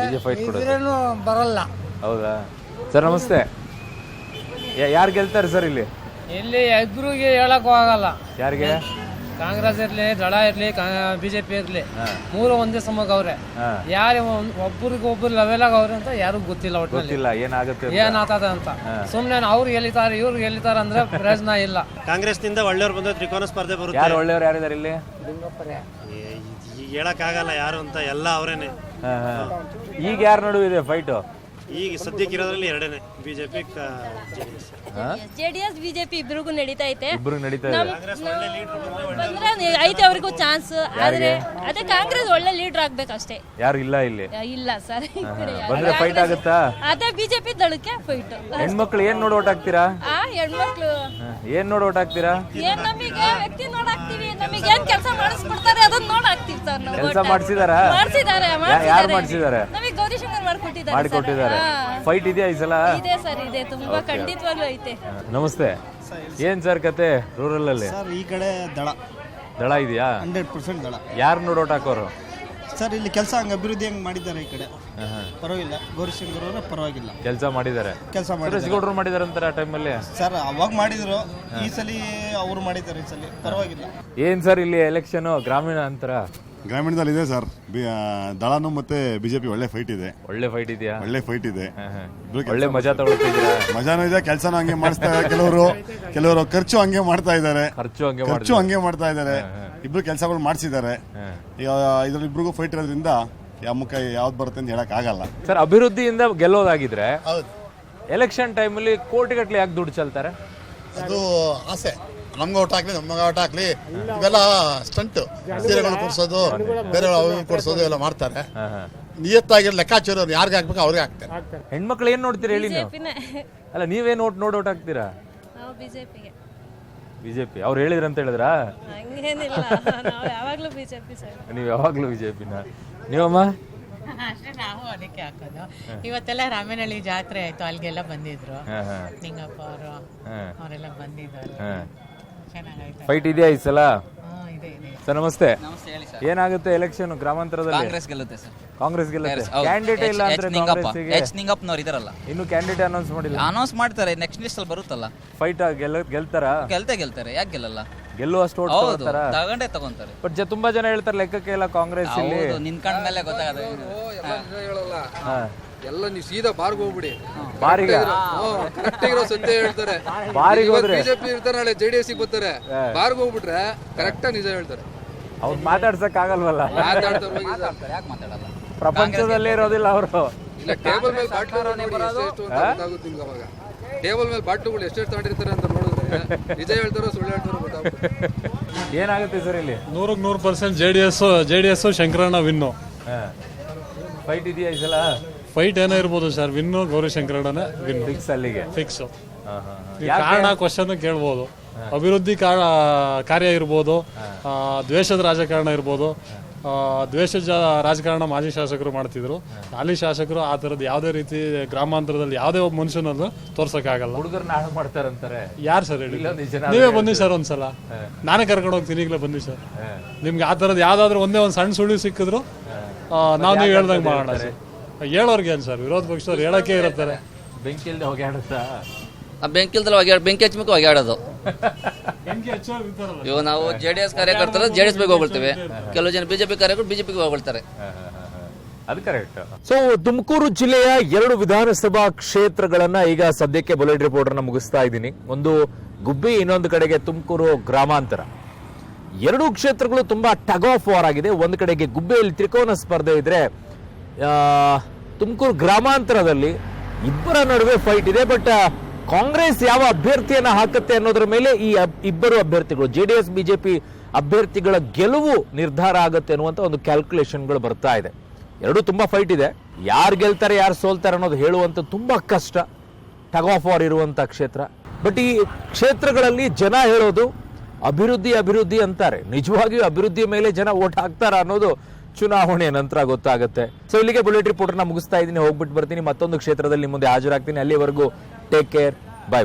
ಇದ್ರೇನು ಬರಲ್ಲ. ಹೌದಾ ಸರ್? ನಮಸ್ತೆ. ಯಾರು ಗೆಲ್ತಾರೆ ಸರ್ ಇಲ್ಲಿ? ಇಲ್ಲಿ ಇಬ್ರಿಗೆ ಹೇಳಕ್ಕೂ ಆಗಲ್ಲ. ಯಾರಿಗೆ? ಕಾಂಗ್ರೆಸ್ ಇರ್ಲಿ, ದಳ ಇರ್ಲಿ, ಬಿಜೆಪಿ ಇರ್ಲಿ, ಮೂರು ಒಂದೇ ಸಮಗ ಅವ್ರೆ. ಯಾರು ಒಬ್ಬರಿಗೊಬ್ಬರು ಲೆವೆಲ್ ಆಗವ್ರೆ ಅಂತ ಯಾರಿಗೂ ಗೊತ್ತಿಲ್ಲ. ಗೊತ್ತಿಲ್ಲ ಏನಾಗುತ್ತೆ ಏನಾಗ್ತದ ಅಂತ. ಸುಮ್ನೆ ಅವ್ರು ಗೆಲ್ಲಿತಾರೆ ಇವ್ರು ಗೆಲ್ಲಿತಾರೆ ಅಂದ್ರೆ ಪ್ರಯೋಜನ ಇಲ್ಲ. ಕಾಂಗ್ರೆಸ್ ನಿಂದ ಒಳ್ಳೆಯವ್ರು ಬಂದ್ರೆ ತ್ರಿಕೋನ ಸ್ಪರ್ಧೆ ಬರುತ್ತೆ. ಯಾರು ಒಳ್ಳೆಯವ್ರು ಯಾರಿದ್ದಾರೆ ಇಲ್ಲಿ? ಈಗ ಹೇಳಕ್ಕಾಗಲ್ಲ ಯಾರು ಅಂತ, ಎಲ್ಲ ಅವರೇನೆ. ಈಗ ಯಾರ ನಡುವಿದೆ ಫೈಟು? ಈಗ ಸದ್ಯಕ್ಕೆ ಇರೋದ್ರಲ್ಲಿ ಎರಡನೇ, ಬಿಜೆಪಿ ಜೆಡಿಎಸ್ ಬಿಜೆಪಿ ಇಬ್ರಿಗೂ ನಡೀತಾ ಐತೆ. ಇಬ್ರು ನಡೀತಾ ಇದೆ. ಬಂದ್ರೆ ಐತೆ ಅವ್ರಿಗೂ ಚಾನ್ಸ್. ಆದ್ರೆ ಅದೇ ಕಾಂಗ್ರೆಸ್ ಒಳ್ಳೆ ಲೀಡರ್ ಆಗ್ಬೇಕಷ್ಟೇ. ಯಾರು ಇಲ್ಲ ಇಲ್ಲಿ? ಇಲ್ಲ ಸರ್, ಬಂದ್ರೆ ಫೈಟ್ ಆಗುತ್ತಾ? ಅದೇ ಬಿಜೆಪಿ ದಳಕ್ಕೆ ಫೈಟ್. ಹೆಣ್ಮಕ್ಳು ಏನ್ ನೋಡಿ ಓಟ್ ಹಾಕ್ತೀರಾ? ಹೆಣ್ಮಕ್ಳು ಏನ್ ನೋಡಿ ಓಟ್ ಹಾಕ್ತೀರಾ? ಏನ್ ನಮಗೆ ವ್ಯಕ್ತಿ ನೋಡಾಕ್ತಿವಿ, ನಮಗೆ ಏನ್ ಕೆಲಸ ಮಾಡಿಸ್ಕೊಡ್ತಾರೆ ಅದನ್ನ ನೋಡಾಕ್ತಿವಿ ಸರ್. ನಾವು ಕೆಲಸ ಮಾಡಿಸಿದಾರಾ? ಮಾಡಿಸಿದ್ದಾರೆ. ಯಾರು ಮಾಡಿಸಿದ್ದಾರೆ? ನಮಗೆ ಗೌರಿಶಂಕರ್ ಮಾಡಿಕೊಟ್ಟಿದ್ದಾರೆ. ಫೈಟ್ ಇದೆಯಾ ಈ ಸಲ? ಇದೆ ಸರ್, ಇದೆ, ತುಂಬಾ ಖಂಡಿತವಾಗ್ಲೂ ಐತೆ. ನಮಸ್ತೆ. ಏನ್ ಸರ್ ಕತೆ ರೂರಲ್ ಅಲ್ಲಿ? ಸರ್ ಈ ಕಡೆ ದಳ ಇದೆಯಾ? 100% ದಳ. ಯಾರು ನೋಡಿ ಓಟ್ ಹಾಕೋರು ಸರ್? ಇಲ್ಲಿ ಕೆಲಸ ಹಂಗೆ ಅಭಿವೃದ್ಧಿ ಹಂಗೆ ಮಾಡಿದ್ದಾರೆ ಈ ಕಡೆ, ಪರವಾಗಿಲ್ಲ. ಗೌರಿಶಂಕರ್ ಅವರು ಪರವಾಗಿಲ್ಲ ಕೆಲಸ ಮಾಡಿದ್ದಾರೆ. ಸುರೇಶ್ ಗೌಡ್ರು ಮಾಡಿದಾರೆ ಅಂತಾರೆ ಆ ಟೈಮಲ್ಲಿ. ಸರ್ ಅವಾಗ ಮಾಡಿದ್ರು, ಈ ಸಲ ಅವರು ಮಾಡಿದ್ದಾರೆ, ಈ ಸಲ ಪರವಾಗಿಲ್ಲ. ಏನ್ ಸರ್ ಇಲ್ಲಿ ಎಲೆಕ್ಷನ್ ಗ್ರಾಮೀಣ ಅಂತರ? ಗ್ರಾಮೀಣದಲ್ಲಿ ಇದೆ ಸರ್, ದಳನು ಮತ್ತೆ ಬಿಜೆಪಿ ಒಳ್ಳೆ ಫೈಟ್ ಇದೆ. ಒಳ್ಳೆ ಫೈಟ್ ಇದೆಯಾ? ಒಳ್ಳೆ ಫೈಟ್ ಇದೆ. ಒಳ್ಳೆ ಮಜಾ ತಗೊಳ್ತಿದ್ದೀರಾ? ಮಜಾನು ಇದೆ, ಕೆಲಸನೂ ಹಂಗೆ ಮಾಡಿಸ್ತಾ ಇದ್ದಾರೆ. ಕೆಲವರು ಖರ್ಚು ಹಂಗೆ ಮಾಡ್ತಾ ಇದ್ದಾರೆ. ಖರ್ಚು ಹಂಗೆ ಮಾಡ್ತಾ ಇದ್ದಾರೆ. ಇಬ್ರು ಕೆಲಸಗಳು ಮಾಡಿಸಿದ್ದಾರೆ. ಈಗ ಇದ್ರಲ್ಲಿ ಇಬ್ರಿಗೂ ಫೈಟ್ ಇರೋದ್ರಿಂದ ಯಾವ ಮುಖ ಯಾವ್ದು ಬರುತ್ತೆ ಅಂತ ಹೇಳಕ್ ಆಗಲ್ಲ ಸರ್. ಅಭಿವೃದ್ಧಿಯಿಂದ ಗೆಲ್ಲೋದಾಗಿದ್ರೆ ಎಲೆಕ್ಷನ್ ಟೈಮಲ್ಲಿ ಕೋಟಿಗಟ್ಟಲೆ ಯಾಕೆ ದುಡ್ಡು ಚೆಲ್ತಾರೆ? ಅದು ಆಸೆ. ನಮ್ಗೆ ಓಟ್ ಹಾಕ್ಲಿ, ನಮ್ಗೆ ಓಟ್ ಹಾಕ್ಲಿ, ಇವೆಲ್ಲ ಸ್ಟಂಟ್. ಸೀರೆಗಳು ಕೊಡ್ಸೋದು, ಬೇರೆ ಕೊಡ್ಸೋದು ಎಲ್ಲ ಮಾಡ್ತಾರೆ. ನಿಯತ್ತಾಗಿರೋ ಲೆಕ್ಕಾಚಾರ ಯಾರಿಗೆ ಹಾಕ್ಬೇಕು ಅವ್ರಿಗೆ ಹಾಕ್ತಾರೆ. ಹೆಣ್ಮಕ್ಳು ಏನ್ ನೋಡ್ತೀರಾ ಹೇಳಿ ನೀವು? ಅಲ್ಲ, ನೀವೇನ್ ನೋಡಿ ಓಟ್ ಹಾಕ್ತೀರಾ? ಬಿಜೆಪಿ. ಅವ್ರು ಹೇಳಿದ್ರಂತ ಹೇಳಿದ್ರಾ? ನೀವು ಯಾವಾಗ್ಲೂ ಬಿಜೆಪಿನ? ನೀವಮ್ಮ? ಅಷ್ಟೇ, ನಾವು ಅದಕ್ಕೆ ಹಾಕೋದು. ಇವತ್ತೆಲ್ಲ ರಾಮನಹಳ್ಳಿ ಜಾತ್ರೆ ಆಯ್ತು, ಅಲ್ಲಿಗೆಲ್ಲ ಬಂದಿದ್ರು. ನಿಂಗಪ್ಪ ಅವರು ಅವರೆಲ್ಲ ಬಂದಿದ್ದಾರೆ. ಚೆನ್ನಾಗಾಯ್ತು. ಫೈಟ್ ಇದೆಯಾ ಈ ಸಲ? ಇದೆ. ಸರ್ ನಮಸ್ತೆ. ಏನಾಗುತ್ತೆ ಎಲೆಕ್ಷನ್ ಗ್ರಾಮಾಂತರದಲ್ಲಿ? ಕಾಂಗ್ರೆಸ್ ಗೆಲ್ಲುತ್ತೆ ಸರ್. ಕಾಂಗ್ರೆಸ್ ಗೆಲ್ಲುತ್ತೆ. ಕ್ಯಾಂಡಿಡೇಟ್ ಇಲ್ಲ ಅಂದ್ರೆ ನಿಂಗಪ್ಪನವ್ರು ಇದಾರಲ್ಲ, ಇನ್ನು ಕ್ಯಾಂಡಿಡೇಟ್ ಅನೌನ್ಸ್ ಮಾಡಿಲ್ಲ. ಅನೌನ್ಸ್ ಮಾಡ್ತಾರೆ, ನೆಕ್ಸ್ಟ್ ಲಿಸ್ಟ್ ಅಲ್ಲಿ ಬರುತ್ತಲ್ಲ. ಫೈಟ್ ಗೆಲ್ತಾರಾ? ಗೆಲ್ತಾರೆ, ಯಾಕೆ ಗೆಲ್ಲಲ್ಲ? ಗೆಲ್ಲುವಷ್ಟು ಓಟ್ ತಗೊಂತಾರೆ. ಬಟ್ ತುಂಬಾ ಜನ ಹೇಳ್ತಾರೆ ಲೆಕ್ಕಕ್ಕೆ ಇಲ್ಲ ಕಾಂಗ್ರೆಸ್ ಇಲ್ಲಿ. ನಿನ್ಕಂಡ ಮೇಲೆ ಗೊತ್ತಾಗದ ಎಲ್ಲ ನೀವು ಸೀದಾ ಬಾರ್ಗೆ ಹೋಗ್ಬಿಡಿ. ಬಾರಿಗೆ ಕರೆಕ್ಟ್ ಆಗಿರೋ ಸತ್ಯ ಹೇಳ್ತಾರೆ. ಬಾರಿಗೆ ಹೋದ್ರೆ ಬಿಜೆಪಿ ಇರ್ತಾರೆ, ನಾಳೆ ಜೆಡಿಎಸ್ ಬರ್ತಾರೆ. ಬಾರ್ಗೆ ಹೋಗ್ಬಿಟ್ರೆ ಕರೆಕ್ಟ್ ಆಗಿ ನಿಜ ಹೇಳ್ತಾರೆ. ಅವ್ರು ಮಾತಾಡ್ಸಕ್ ಆಗಲ್ವಲ್ಲ? ಯಾಕೆ ಮಾತಾಡಲ್ಲ? ಪ್ರಪಂಚದಲ್ಲೇ ಇರೋದಿಲ್ಲ ಅವರು. ಇಲ್ಲ, ಟೇಬಲ್ ಮೇಲೆ ಬಾಟ್ಲು ಗೊತ್ತಾಗುತ್ತೆ ನಿಮ್ಗೆ. ಅವಾಗ ಟೇಬಲ್ ಮೇಲೆ ಬಾಟ್ಲುಗಳು ಎಷ್ಟೆಷ್ಟು ತಗೊಂಡಿರ್ತಾರೆ ಅಂತ ನೋಡಿದ್ರೆ ನಿಜ ಹೇಳ್ತಾರೋ ಸುಳ್ಳು ಹೇಳ್ತಾರೋ ಗೊತ್ತಾಗುತ್ತೆ. ಏನಾಗುತ್ತೆ ಸರ್ ಇಲ್ಲಿ? 100% ಜೆಡಿಎಸ್ ಶಂಕರಣ್ಣ ವಿನ್ನು. ಫೈಟ್ ಇದೆಯಾ ಈ ಸಲ? ಫೈಟ್ ಏನೋ ಇರ್ಬೋದು ಸರ್, ವಿನ್ನು ಗೌರಿಶಂಕರಣ್ಣನೇ ವಿನ್ನು. ಫಿಕ್ಸ್ ಅಲ್ಲಿಗೆ? ಫಿಕ್ಸ್. ಕಾರಣ ಕ್ವಶನ್ ಕೇಳ್ಬೋದು. ಅಭಿವೃದ್ಧಿ ಕಾರ್ಯ ಇರ್ಬೋದು, ದ್ವೇಷದ ರಾಜಕಾರಣ ಇರ್ಬೋದು. ದ್ವೇಷದ ರಾಜಕಾರಣ ಮಾಜಿ ಶಾಸಕರು ಮಾಡ್ತಿದ್ರು. ಹಾಲಿ ಶಾಸಕರು ಆ ಥರದ್ದು ಯಾವುದೇ ರೀತಿ ಗ್ರಾಮಾಂತರದಲ್ಲಿ ಯಾವುದೇ ಒಬ್ಬ ಮನುಷ್ಯನಲ್ಲೂ ತೋರ್ಸಕ್ಕಾಗಲ್ಲ. ಹುಡುಗರನ್ನ ಹಾಳು ಮಾಡ್ತಾರೆ ಅಂತಾರೆ. ಯಾರು ಸರ್ ಹೇಳಿ? ನೀವೇ ಬನ್ನಿ ಸರ್ ಒಂದ್ಸಲ, ನಾನೇ ಕರ್ಕೊಂಡು ಹೋಗ್ತೀನಿ. ಈಗಲೇ ಬನ್ನಿ ಸರ್. ನಿಮ್ಗೆ ಆ ಥರದ್ದು ಯಾವ್ದಾದ್ರು ಒಂದೇ ಒಂದು ಸಣ್ಣ ಸುಳ್ಳು ಸಿಕ್ಕಿದ್ರು ನೀವು ಹೇಳ್ದಂಗೆ ಮಾಡೋಣ ಸರ್. ಹೇಳೋರ್ಗೆ ಏನು ಸರ್, ವಿರೋಧ ಪಕ್ಷದವ್ರು ಹೇಳಕ್ಕೆ ಇರುತ್ತಾರೆ. ಬೆಂಕಿ ಇಲ್ಲದೆ ಹೋಗ್ಯಾಡುತ್ತಾ? ಬೆಂಕಿ ಹಚ್ಚಬೇಕು ಹೋಗ್ಯಾಡೋದು. ಇವಾಗ ನಾವು ಜೆಡಿಎಸ್ ಕಾರ್ಯಕರ್ತರು ಜೆಡಿಎಸ್ ಬಗ್ಗೆ ಹೋಗ್ಬಿಡ್ತೀವಿ, ಕೆಲವು ಜನ ಬಿಜೆಪಿ ಕಾರ್ಯಕರ್ತರು ಬಿಜೆಪಿಗೆ ಹೋಗ್ಬಿಡ್ತಾರೆ. ಅದು ಕರೆಕ್ಟ್. ಸೊ ತುಮಕೂರು ಜಿಲ್ಲೆಯ 2 ವಿಧಾನಸಭಾ ಕ್ಷೇತ್ರಗಳನ್ನ ಈಗ ಸದ್ಯಕ್ಕೆ ಬುಲೆಟ್ ರಿಪೋರ್ಟರ್ನ ಮುಗಿಸ್ತಾ ಇದ್ದೀನಿ. ಒಂದು ಗುಬ್ಬಿ, ಇನ್ನೊಂದು ಕಡೆಗೆ ತುಮಕೂರು ಗ್ರಾಮಾಂತರ. 2 ಕ್ಷೇತ್ರಗಳು ತುಂಬಾ ಟಗ್ ಆಫ್ ವಾರ್ ಆಗಿದೆ. ಒಂದು ಕಡೆಗೆ ಗುಬ್ಬಿಯಲ್ಲಿ ತ್ರಿಕೋನ ಸ್ಪರ್ಧೆ ಇದ್ರೆ, ತುಮಕೂರು ಗ್ರಾಮಾಂತರದಲ್ಲಿ ಇಬ್ಬರ ನಡುವೆ ಫೈಟ್ ಇದೆ. ಬಟ್ ಕಾಂಗ್ರೆಸ್ ಯಾವ ಅಭ್ಯರ್ಥಿಯನ್ನ ಹಾಕುತ್ತೆ ಅನ್ನೋದ್ರ ಮೇಲೆ ಈ ಇಬ್ಬರು ಅಭ್ಯರ್ಥಿಗಳು, ಜೆಡಿಎಸ್ ಬಿಜೆಪಿ ಅಭ್ಯರ್ಥಿಗಳ ಗೆಲುವು ನಿರ್ಧಾರ ಆಗುತ್ತೆ ಅನ್ನುವಂತ ಒಂದು ಕ್ಯಾಲ್ಕುಲೇಷನ್ಗಳು ಬರ್ತಾ ಇದೆ. 2 ತುಂಬಾ ಫೈಟ್ ಇದೆ. ಯಾರು ಗೆಲ್ತಾರೆ ಯಾರು ಸೋಲ್ತಾರೆ ಅನ್ನೋದು ಹೇಳುವಂತ ತುಂಬಾ ಕಷ್ಟ. ಟಗ್ ಆಫ್ ವಾರ್ ಇರುವಂತ ಕ್ಷೇತ್ರ. ಬಟ್ ಈ ಕ್ಷೇತ್ರಗಳಲ್ಲಿ ಜನ ಹೇಳೋದು ಅಭಿವೃದ್ಧಿ ಅಂತಾರೆ. ನಿಜವಾಗಿಯೂ ಅಭಿವೃದ್ಧಿಯ ಮೇಲೆ ಜನ ಓಟ್ ಹಾಕ್ತಾರ ಅನ್ನೋದು ಚುನಾವಣೆಯ ನಂತರ ಗೊತ್ತಾಗುತ್ತೆ. ಸೊ ಇಲ್ಲಿಗೆ ಬುಲೆಟ್ ರಿಪೋರ್ಟರ್ನ ಮುಗಿಸ್ತಾ ಇದ್ದೀನಿ. ಹೋಗ್ಬಿಟ್ಟು ಬರ್ತೀನಿ, ಮತ್ತೊಂದು ಕ್ಷೇತ್ರದಲ್ಲಿ ಮುಂದೆ ಹಾಜರಾಗ್ತೀನಿ. ಅಲ್ಲಿವರೆಗೂ ಟೇಕ್ ಕೇರ್, ಬೈ.